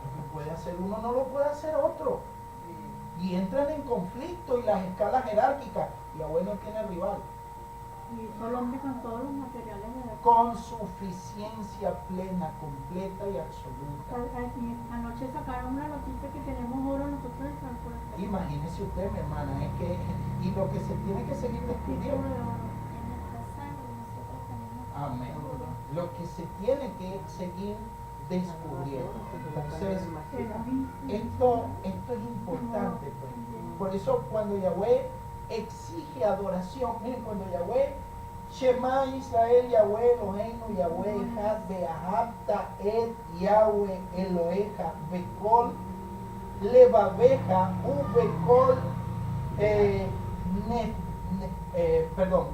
Lo que puede hacer uno no lo puede hacer otro. Y entran en conflicto y las escalas jerárquicas. Yahweh no tiene rival. Y solo hombre con todos los materiales de la Con suficiencia plena, completa y absoluta. Anoche sacaron una noticia que tenemos oro nosotros en San Juan. Imagínese usted, mi hermana, es que, y lo que se tiene que seguir descubriendo. Amén. Lo que se tiene que seguir descubriendo. Entonces, esto es importante, pues. Por eso cuando Yahweh exige adoración, miren, cuando Yahweh, Shema Israel, Yahweh Eloheinu, Yahweh Echad, Beahabta et Yahweh Eloheja, Bekol Levabeja, Ubekol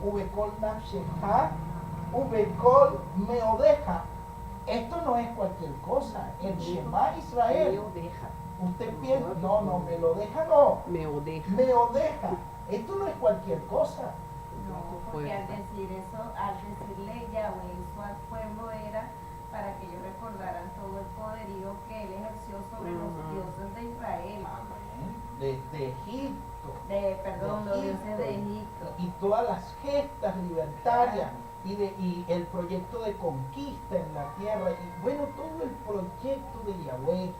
Ubekol Nafsheja, Ubekol Meodeja. Esto no es cualquier cosa. El Shema Israel. Usted piensa, no, me lo deja, no. Me odeja. Esto no es cualquier cosa. No, porque al decir eso, al decirle Yahweh eso al pueblo era para que ellos recordaran todo el poderío que él ejerció sobre los dioses de Israel. De Egipto. Los dioses de Egipto. Y todas las gestas libertarias. Y el proyecto de conquista en la tierra, y bueno, todo el proyecto de Yahweh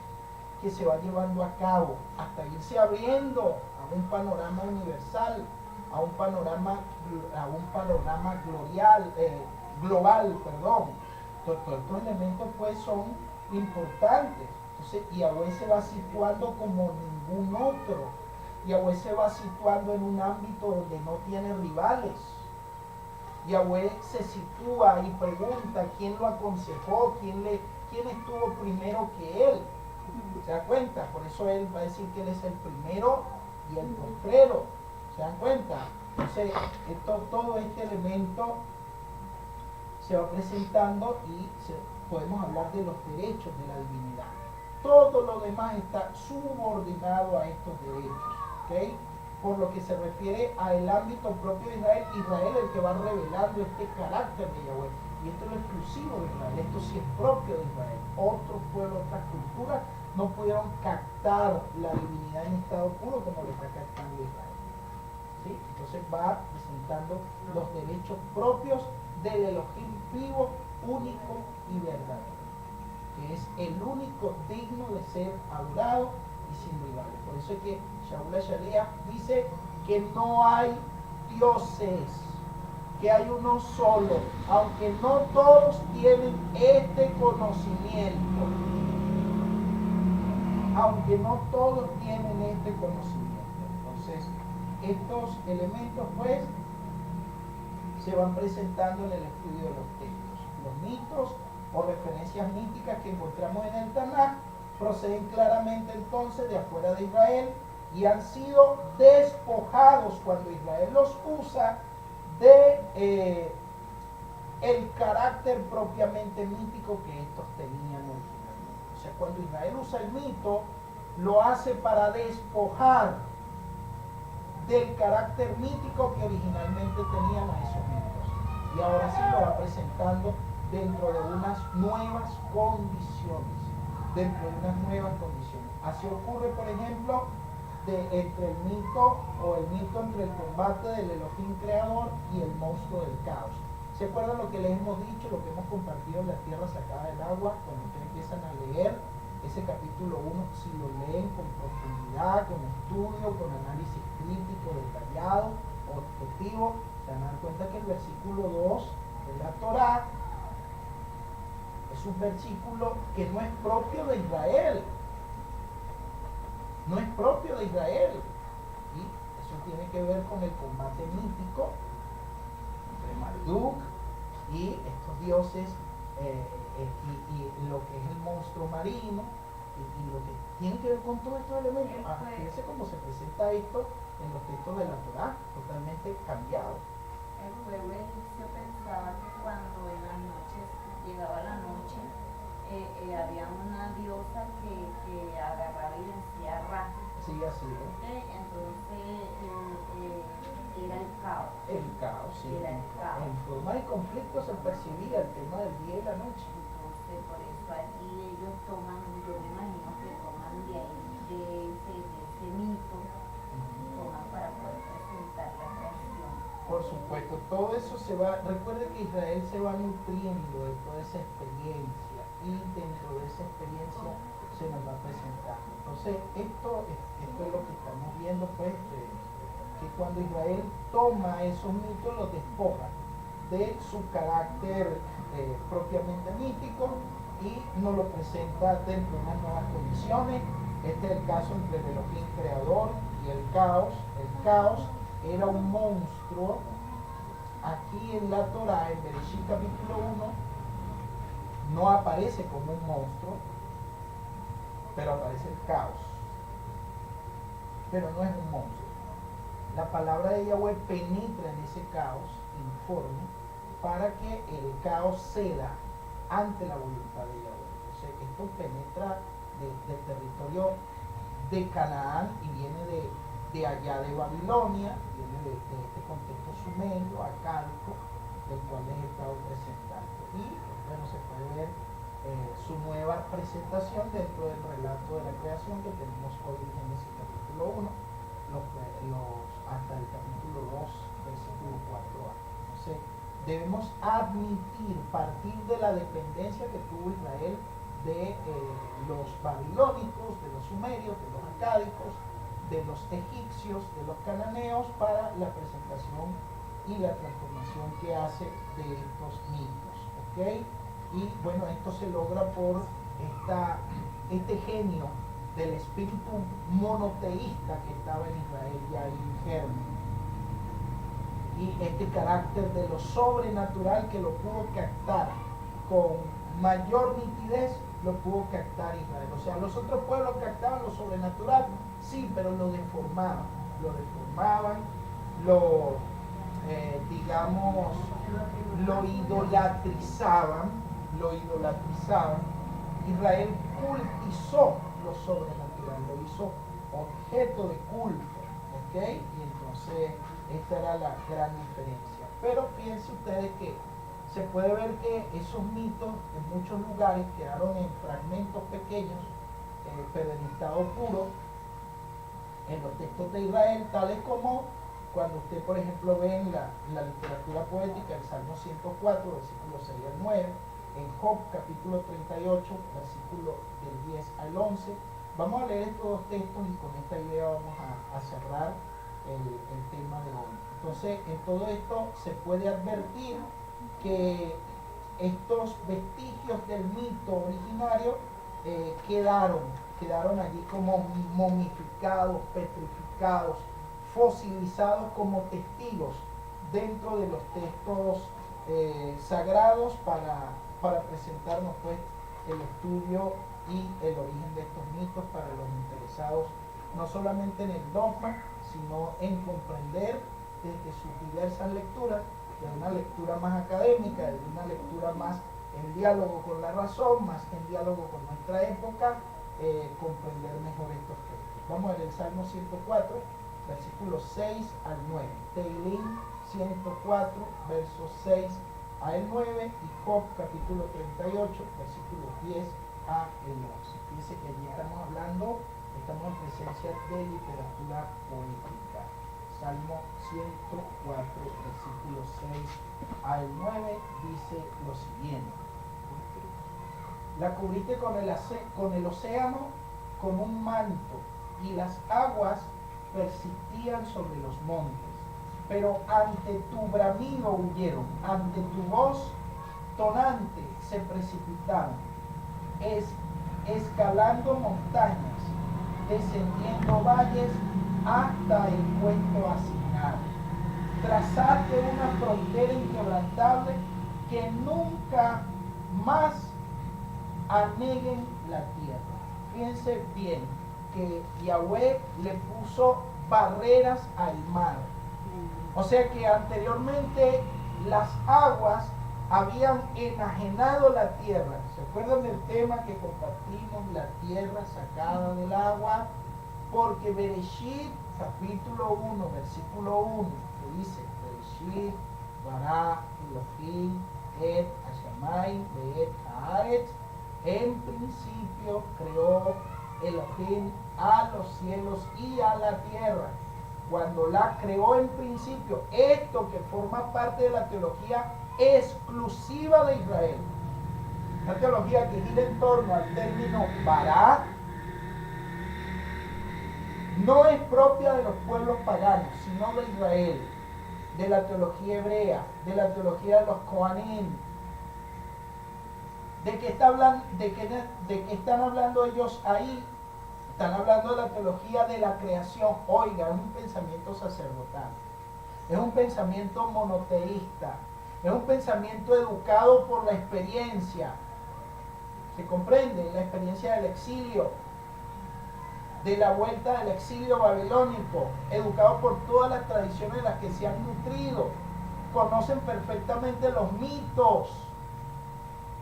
que se va llevando a cabo hasta irse abriendo a un panorama universal, a un panorama global. Todos estos elementos pues son importantes. Entonces Yahweh se va situando como ningún otro. Yahweh se va situando en un ámbito donde no tiene rivales. Yahweh se sitúa y pregunta quién lo aconsejó, quién estuvo primero que él. ¿Se dan cuenta? Por eso él va a decir que él es el primero y el postrero. ¿Se dan cuenta? Entonces, todo este elemento se va presentando y podemos hablar de los derechos de la divinidad. Todo lo demás está subordinado a estos derechos. ¿Ok? por lo que se refiere al ámbito propio de Israel, Israel es el que va revelando este carácter de Yahweh. Y esto es lo exclusivo de Israel, esto sí es propio de Israel. Otros pueblos, otras culturas no pudieron captar la divinidad en estado puro como lo está captando Israel. ¿Sí? Entonces va presentando los derechos propios del Elohim vivo, único y verdadero, que es el único digno de ser adorado y sin rivales. Por eso es que Shaul HaShaliach dice que no hay dioses, que hay uno solo, aunque no todos tienen este conocimiento. Aunque no todos tienen este conocimiento. Entonces, estos elementos pues se van presentando en el estudio de los textos. Los mitos o referencias míticas que encontramos en el Tanaj proceden claramente entonces de afuera de Israel y han sido despojados cuando Israel los usa de el carácter propiamente mítico que estos tenían originalmente. O sea, cuando Israel usa el mito, lo hace para despojar del carácter mítico que originalmente tenían a esos mitos. Y ahora sí lo va presentando dentro de unas nuevas condiciones. Dentro de unas nuevas condiciones. Así ocurre, por ejemplo, entre el mito entre el combate del Elohim creador y el monstruo del caos. ¿Se acuerdan lo que les hemos dicho, lo que hemos compartido en la tierra sacada del agua? Cuando ustedes empiezan a leer ese capítulo 1, si lo leen con profundidad, con estudio, con análisis crítico, detallado, objetivo, se van a dar cuenta que el versículo 2 de la Torá es un versículo que no es propio de Israel. No es propio de Israel. Y eso tiene que ver con el combate mítico entre Marduk y estos dioses y lo que es el monstruo marino y lo que tiene que ver con todos estos elementos. Fíjense cómo se presenta esto en los textos de la Torá, totalmente cambiado. El pueblo egipcio pensaba que cuando en las noches llegaba la noche había una diosa que agarraba y vencía a Ra. Sí, así es. Entonces era el caos. El caos, sí. Era el caos. En forma de conflicto se percibía el tema del día y la noche. Entonces, por eso allí ellos toman, yo me imagino que toman de ahí, de ese mito, toman para poder presentar la creación. Por supuesto, todo eso se va, recuerde que Israel se va nutriendo de toda esa experiencia y dentro de esa experiencia se nos va presentando. Entonces, esto es lo que estamos viendo, pues, que cuando Israel toma esos mitos, los despoja de su carácter propiamente mítico y nos lo presenta dentro de unas nuevas condiciones. Este es el caso entre el Elohim creador y el caos. El caos era un monstruo. Aquí en la Torá, en Bereshit capítulo 1, no aparece como un monstruo, pero aparece el caos. Pero no es un monstruo. La palabra de Yahweh penetra en ese caos informe para que el caos ceda ante la voluntad de Yahweh. Entonces, esto penetra del territorio de Canaán y viene de allá de Babilonia, viene de este contexto sumerio, acádico, del cual les he estado presentando. Y bueno, se puede ver su nueva presentación dentro del relato de la creación que tenemos hoy en Génesis capítulo 1, hasta el capítulo 2, versículo 4a. Entonces, debemos partir de la dependencia que tuvo Israel de los babilónicos, de los sumerios, de los acádicos, de los egipcios, de los cananeos, para la presentación y la transformación que hace de estos mitos. ¿Okay? Y bueno, esto se logra por este genio del espíritu monoteísta que estaba en Israel ya en germen. Y este carácter de lo sobrenatural que lo pudo captar con mayor nitidez, lo pudo captar Israel. O sea, los otros pueblos captaban lo sobrenatural, sí, pero lo deformaban, lo idolatrizaban. Israel cultizó lo sobrenatural, lo hizo objeto de culto, ¿ok? Y entonces esta era la gran diferencia. Pero fíjense ustedes que se puede ver que esos mitos en muchos lugares quedaron en fragmentos pequeños, pero en estado puro, en los textos de Israel, tales como cuando usted, por ejemplo, ve en la literatura poética el Salmo 104, versículos 6 al 9, en Job, capítulo 38, versículo del 10 al 11. Vamos a leer estos dos textos y con esta idea vamos a cerrar el tema de hoy. Entonces, en todo esto se puede advertir que estos vestigios del mito originario quedaron allí como momificados, petrificados, fosilizados como testigos dentro de los textos sagrados para presentarnos pues el estudio y el origen de estos mitos para los interesados no solamente en el dogma, sino en comprender desde sus diversas lecturas, de una lectura más académica, de una lectura más en diálogo con la razón, más en diálogo con nuestra época, comprender mejor estos textos. Vamos a ver el Salmo 104, versículos 6 al 9. Teilim 104, versos 6 al 9 y Job capítulo 38, versículos 10 a el 11. Fíjense que allí estamos en presencia de literatura poética. Salmo 104, versículos 6 al 9 dice lo siguiente: la cubriste con el océano con un manto, y las aguas persistían sobre los montes, pero ante tu bramido huyeron, ante tu voz tonante se precipitaron, escalando montañas, descendiendo valles hasta el puesto asignado. Trazaste una frontera inquebrantable que nunca más aneguen la tierra. Fíjense bien que Yahweh le puso barreras al mar. O sea que anteriormente las aguas habían enajenado la tierra. ¿Se acuerdan del tema que compartimos? La tierra sacada del agua. Porque Bereshit, capítulo 1, versículo 1, que dice: Bereshit, bara Elohim, et Hashamayim, ve'et haaretz. En principio creó Elohim a los cielos y a la tierra. Cuando la creó en principio, esto que forma parte de la teología exclusiva de Israel, la teología que gira en torno al término bara, no es propia de los pueblos paganos, sino de Israel, de la teología hebrea, de la teología de los Kohanim. ¿De qué están hablando ellos ahí? Están hablando de la teología de la creación. Oiga, es un pensamiento sacerdotal, es un pensamiento monoteísta, es un pensamiento educado por la experiencia. ¿Se comprende? La experiencia del exilio, de la vuelta del exilio babilónico, educado por todas las tradiciones de las que se han nutrido, conocen perfectamente los mitos,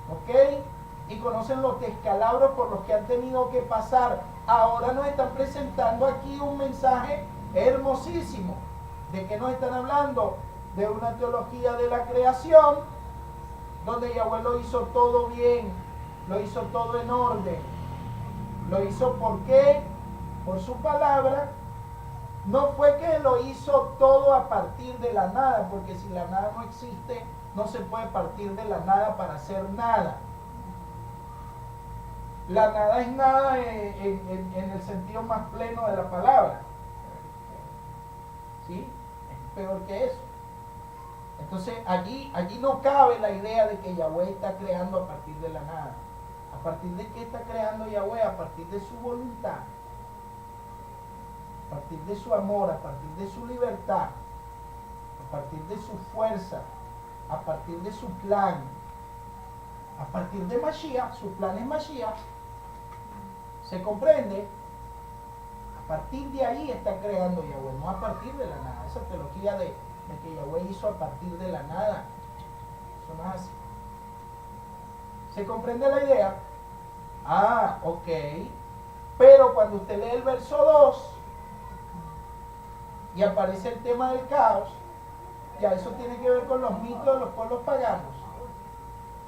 ¿ok? Y conocen los descalabros por los que han tenido que pasar. Ahora nos están presentando aquí un mensaje hermosísimo. ¿De qué nos están hablando? De una teología de la creación, donde Yahweh lo hizo todo bien, lo hizo todo en orden. Lo hizo ¿por qué? Por su palabra. No fue que lo hizo todo a partir de la nada, porque si la nada no existe, no se puede partir de la nada para hacer nada. La nada es nada en el sentido más pleno de la palabra. ¿Sí? Es peor que eso. Entonces allí no cabe la idea de que Yahweh está creando a partir de la nada. ¿A partir de qué está creando Yahweh? A partir de su voluntad, a partir de su amor, a partir de su libertad, a partir de su fuerza, a partir de su plan, a partir de Mashiach. Su plan es Mashiach. ¿Se comprende? A partir de ahí está creando Yahweh, no a partir de la nada. Esa teología de que Yahweh hizo a partir de la nada, eso no es así. ¿Se comprende la idea? Ah, ok. Pero cuando usted lee el verso 2, y aparece el tema del caos. Ya eso tiene que ver con los mitos de los pueblos paganos.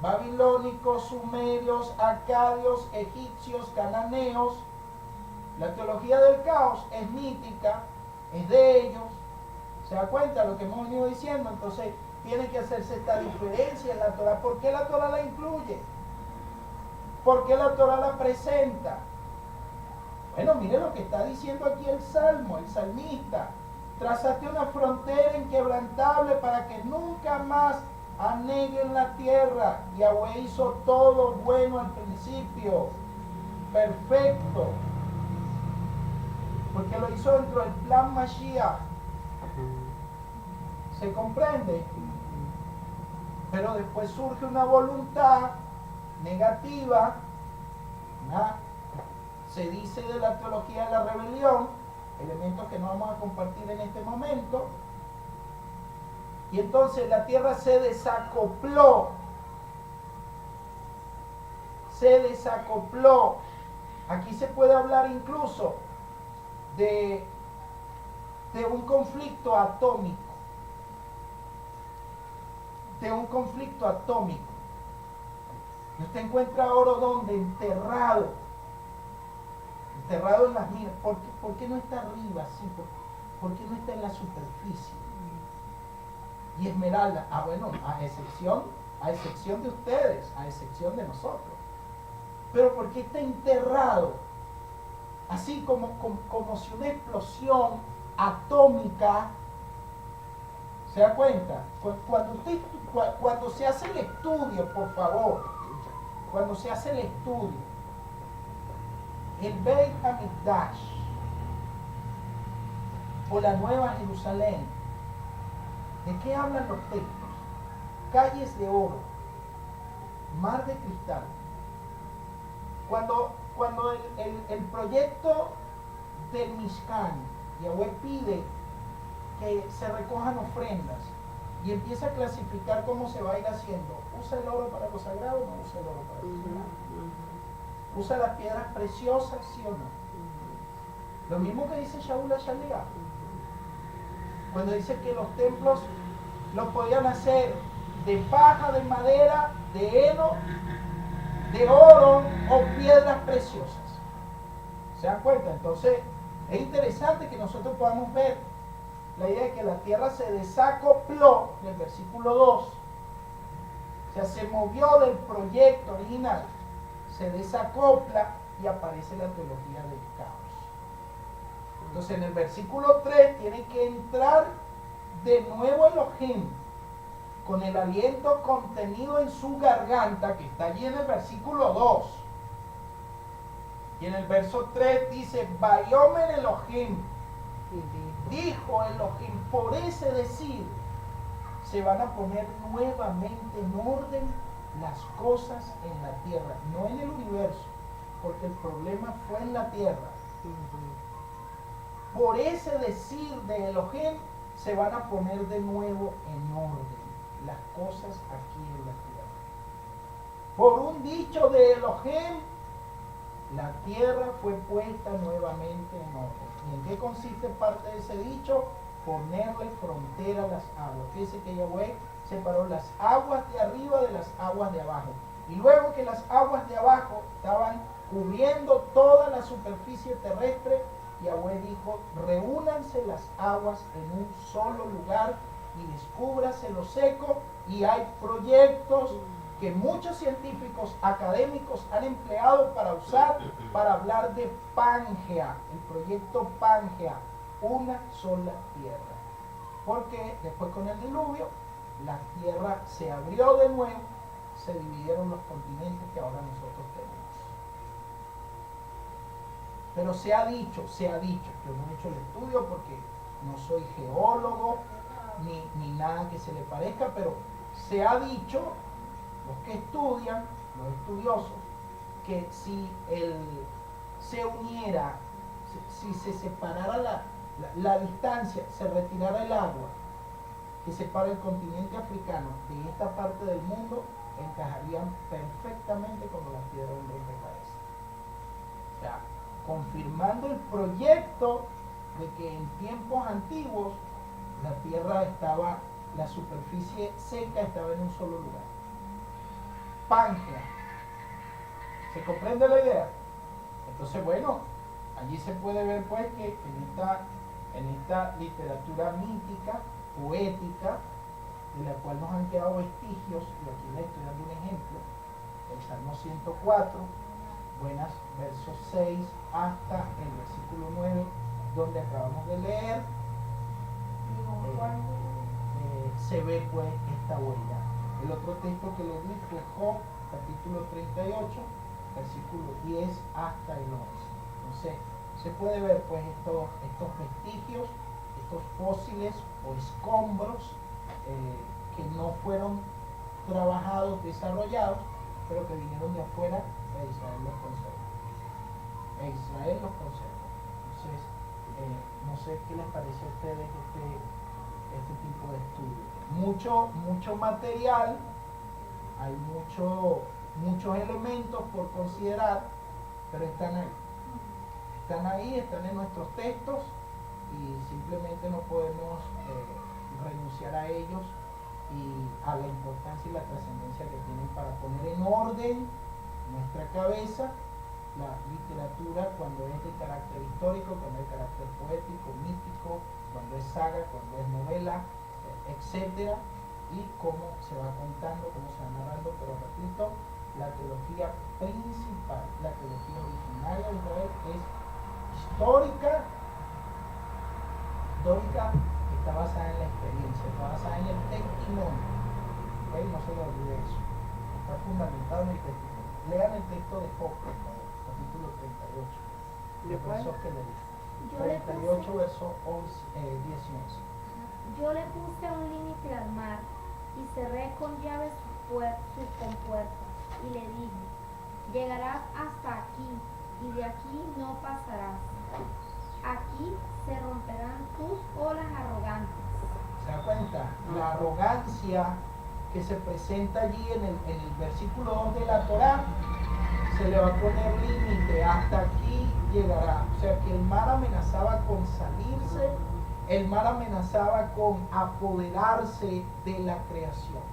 Babilónicos, sumerios, acadios, egipcios, cananeos. La teología del caos es mítica, es de ellos. ¿Se da cuenta lo que hemos venido diciendo? Entonces tiene que hacerse esta diferencia en la Torah. ¿Por qué la Torah la incluye? ¿Por qué la Torah la presenta? Bueno, mire lo que está diciendo aquí el Salmo, el salmista. Trazaste una frontera inquebrantable para que nunca más aneguen la tierra. Yahweh hizo todo bueno al principio, perfecto, porque lo hizo dentro del plan Mashiach. ¿Se comprende? Pero después surge una voluntad negativa, ¿no? Se dice de la teología de la rebelión, elementos que no vamos a compartir en este momento, y entonces la tierra se desacopló, aquí se puede hablar incluso de un conflicto atómico, y usted encuentra oro donde enterrado en las minas. ¿Por qué no está arriba así? ¿Por qué no está en la superficie? Y esmeralda, bueno, a excepción de ustedes, a excepción de nosotros. Pero ¿por qué está enterrado? Así como si una explosión atómica, ¿se da cuenta? Cuando se hace el estudio, por favor, cuando se hace el estudio, el Beit HaMikdash o la Nueva Jerusalén, ¿de qué hablan los textos? Calles de oro, mar de cristal. Cuando el proyecto del Mishkan, Yahweh pide que se recojan ofrendas y empieza a clasificar cómo se va a ir haciendo. ¿Usa el oro para lo sagrado o no usa el oro para lo sagrado? ¿Usa las piedras preciosas, sí o no? Lo mismo que dice Shaul HaShaliach, cuando dice que los templos los podían hacer de paja, de madera, de heno, de oro o piedras preciosas. ¿Se dan cuenta? Entonces es interesante que nosotros podamos ver la idea de que la tierra se desacopló en el versículo 2. O sea, se movió del proyecto original, se desacopla y aparece la teología del caos. Entonces en el versículo 3 tiene que entrar de nuevo Elohim con el aliento contenido en su garganta, que está allí en el versículo 2. Y en el verso 3 dice, Vayomer Elohim, dijo Elohim. Por ese decir se van a poner nuevamente en orden las cosas en la tierra, no en el universo, porque el problema fue en la tierra. Por ese decir de Elohim se van a poner de nuevo en orden las cosas aquí en la tierra. Por un dicho de Elohim, la tierra fue puesta nuevamente en orden. ¿Y en qué consiste parte de ese dicho? Ponerle frontera a las aguas. Fíjense que Yahweh separó las aguas de arriba de las aguas de abajo. Y luego que las aguas de abajo estaban cubriendo toda la superficie terrestre, Yahweh dijo, reúnanse las aguas en un solo lugar y descúbrase lo seco. Y hay proyectos que muchos científicos académicos han empleado para usar, para hablar de Pangea, el proyecto Pangea, una sola tierra. Porque después con el diluvio, la tierra se abrió de nuevo, se dividieron los continentes que ahora nosotros tenemos. Pero se ha dicho, yo no he hecho el estudio porque no soy geólogo, ni nada que se le parezca, pero se ha dicho, los que estudian, los estudiosos, que si se uniera, si se separara la distancia, se retirara el agua que separa el continente africano de esta parte del mundo, encajarían perfectamente como las piedras del rompecabezas. O sea, confirmando el proyecto de que en tiempos antiguos la tierra estaba, la superficie seca estaba en un solo lugar. Pangea. ¿Se comprende la idea? Entonces, bueno, allí se puede ver pues que en esta literatura mítica, poética, de la cual nos han quedado vestigios, y aquí les estoy dando un ejemplo, el Salmo 104, versos 6 hasta el versículo 9, donde acabamos de leer, se ve pues esta huella. El otro texto que les di fue Job, capítulo 38, versículo 10 hasta el 11. Entonces, se puede ver pues estos vestigios, estos fósiles o escombros que no fueron trabajados, desarrollados, pero que vinieron de afuera e Israel los conserva. Entonces, no sé qué les parece a ustedes este tipo de estudio. Mucho material, hay muchos elementos por considerar, pero están ahí. Están en nuestros textos y simplemente no podemos renunciar a ellos y a la importancia y la trascendencia que tienen para poner en orden nuestra cabeza la literatura cuando es de carácter histórico, cuando es de carácter poético, mítico, cuando es saga, cuando es novela, etcétera, y cómo se va contando, cómo se va narrando. Pero repito, la teología principal, la teología originaria de Israel es histórica, está basada en la experiencia, está basada en el testimonio. ¿Okay? No se le olvide eso. Está fundamentado en el testimonio. Lean el texto de Job, por favor, capítulo 38. Los versos que le dije. 38, verso 10 y 11. Yo le puse un límite al mar y cerré con llave sus compuertas y le dije, llegarás hasta aquí y de aquí no pasarás. Aquí se romperán tus olas arrogantes. ¿Se da cuenta? La arrogancia que se presenta allí en el versículo 2 de la Torá, se le va a poner límite, hasta aquí llegará. O sea que el mar amenazaba con salirse, el mar amenazaba con apoderarse de la creación.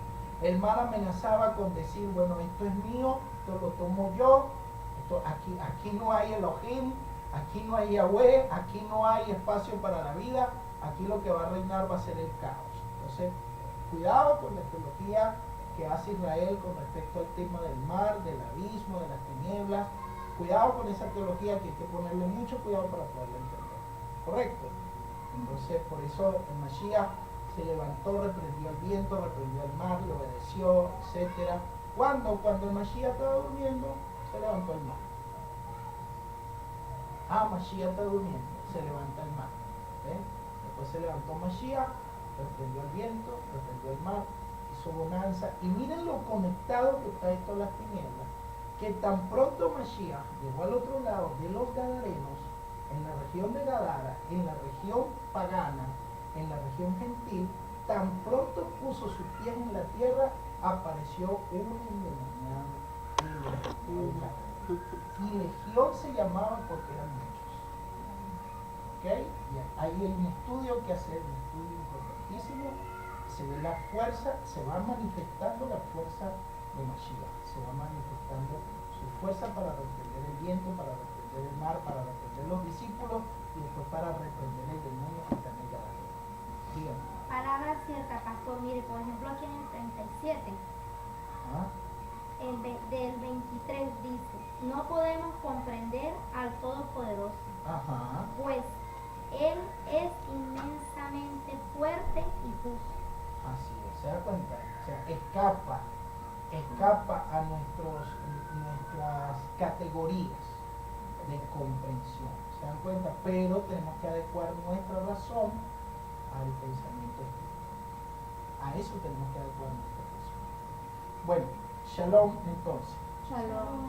El mar amenazaba con decir, bueno, esto es mío, esto lo tomo yo, aquí no hay Elohim, aquí no hay Yahweh, aquí no hay espacio para la vida, aquí lo que va a reinar va a ser el caos. Entonces, cuidado con la teología que hace Israel con respecto al tema del mar, del abismo, de las tinieblas. Cuidado con esa teología que hay que ponerle mucho cuidado para poderla entender. ¿Correcto? Entonces, por eso el Mashiach se levantó, reprendió el viento, reprendió el mar, le obedeció, etc. Cuando el Mashiach estaba durmiendo, se levantó el mar. Mashiach está durmiendo, se levanta el mar. Después se levantó Mashiach, reprendió el viento, reprendió el mar, hizo bonanza. Y miren lo conectado que está esto a las tinieblas, que tan pronto Mashiach llegó al otro lado de los Gadarenos, en la región de Gadara, en la región pagana, en la región gentil, tan pronto puso sus pies en la tierra, apareció un endemoniado. Y legión se llamaba porque eran muchos. ¿Ok? Y ahí hay un estudio que hacer, un estudio importantísimo. Se ve la fuerza, se va manifestando la fuerza de Mashiach. Se va manifestando su fuerza para reprender el viento, para reprender el mar, para reprender los discípulos y después para reprender el demonio que está en el Gadareno. Díganme. Palabra cierta, pastor. Mire, por ejemplo, aquí en el 37. Del 23 dice, no podemos comprender al Todopoderoso, pues Él es inmensamente fuerte y justo. Así es, ¿se da cuenta? O sea, escapa a nuestras categorías de comprensión, ¿se dan cuenta? Pero tenemos que adecuar nuestra razón al pensamiento espiritual. A eso tenemos que adecuar nuestra razón. Bueno, Shalom entonces. Shalom.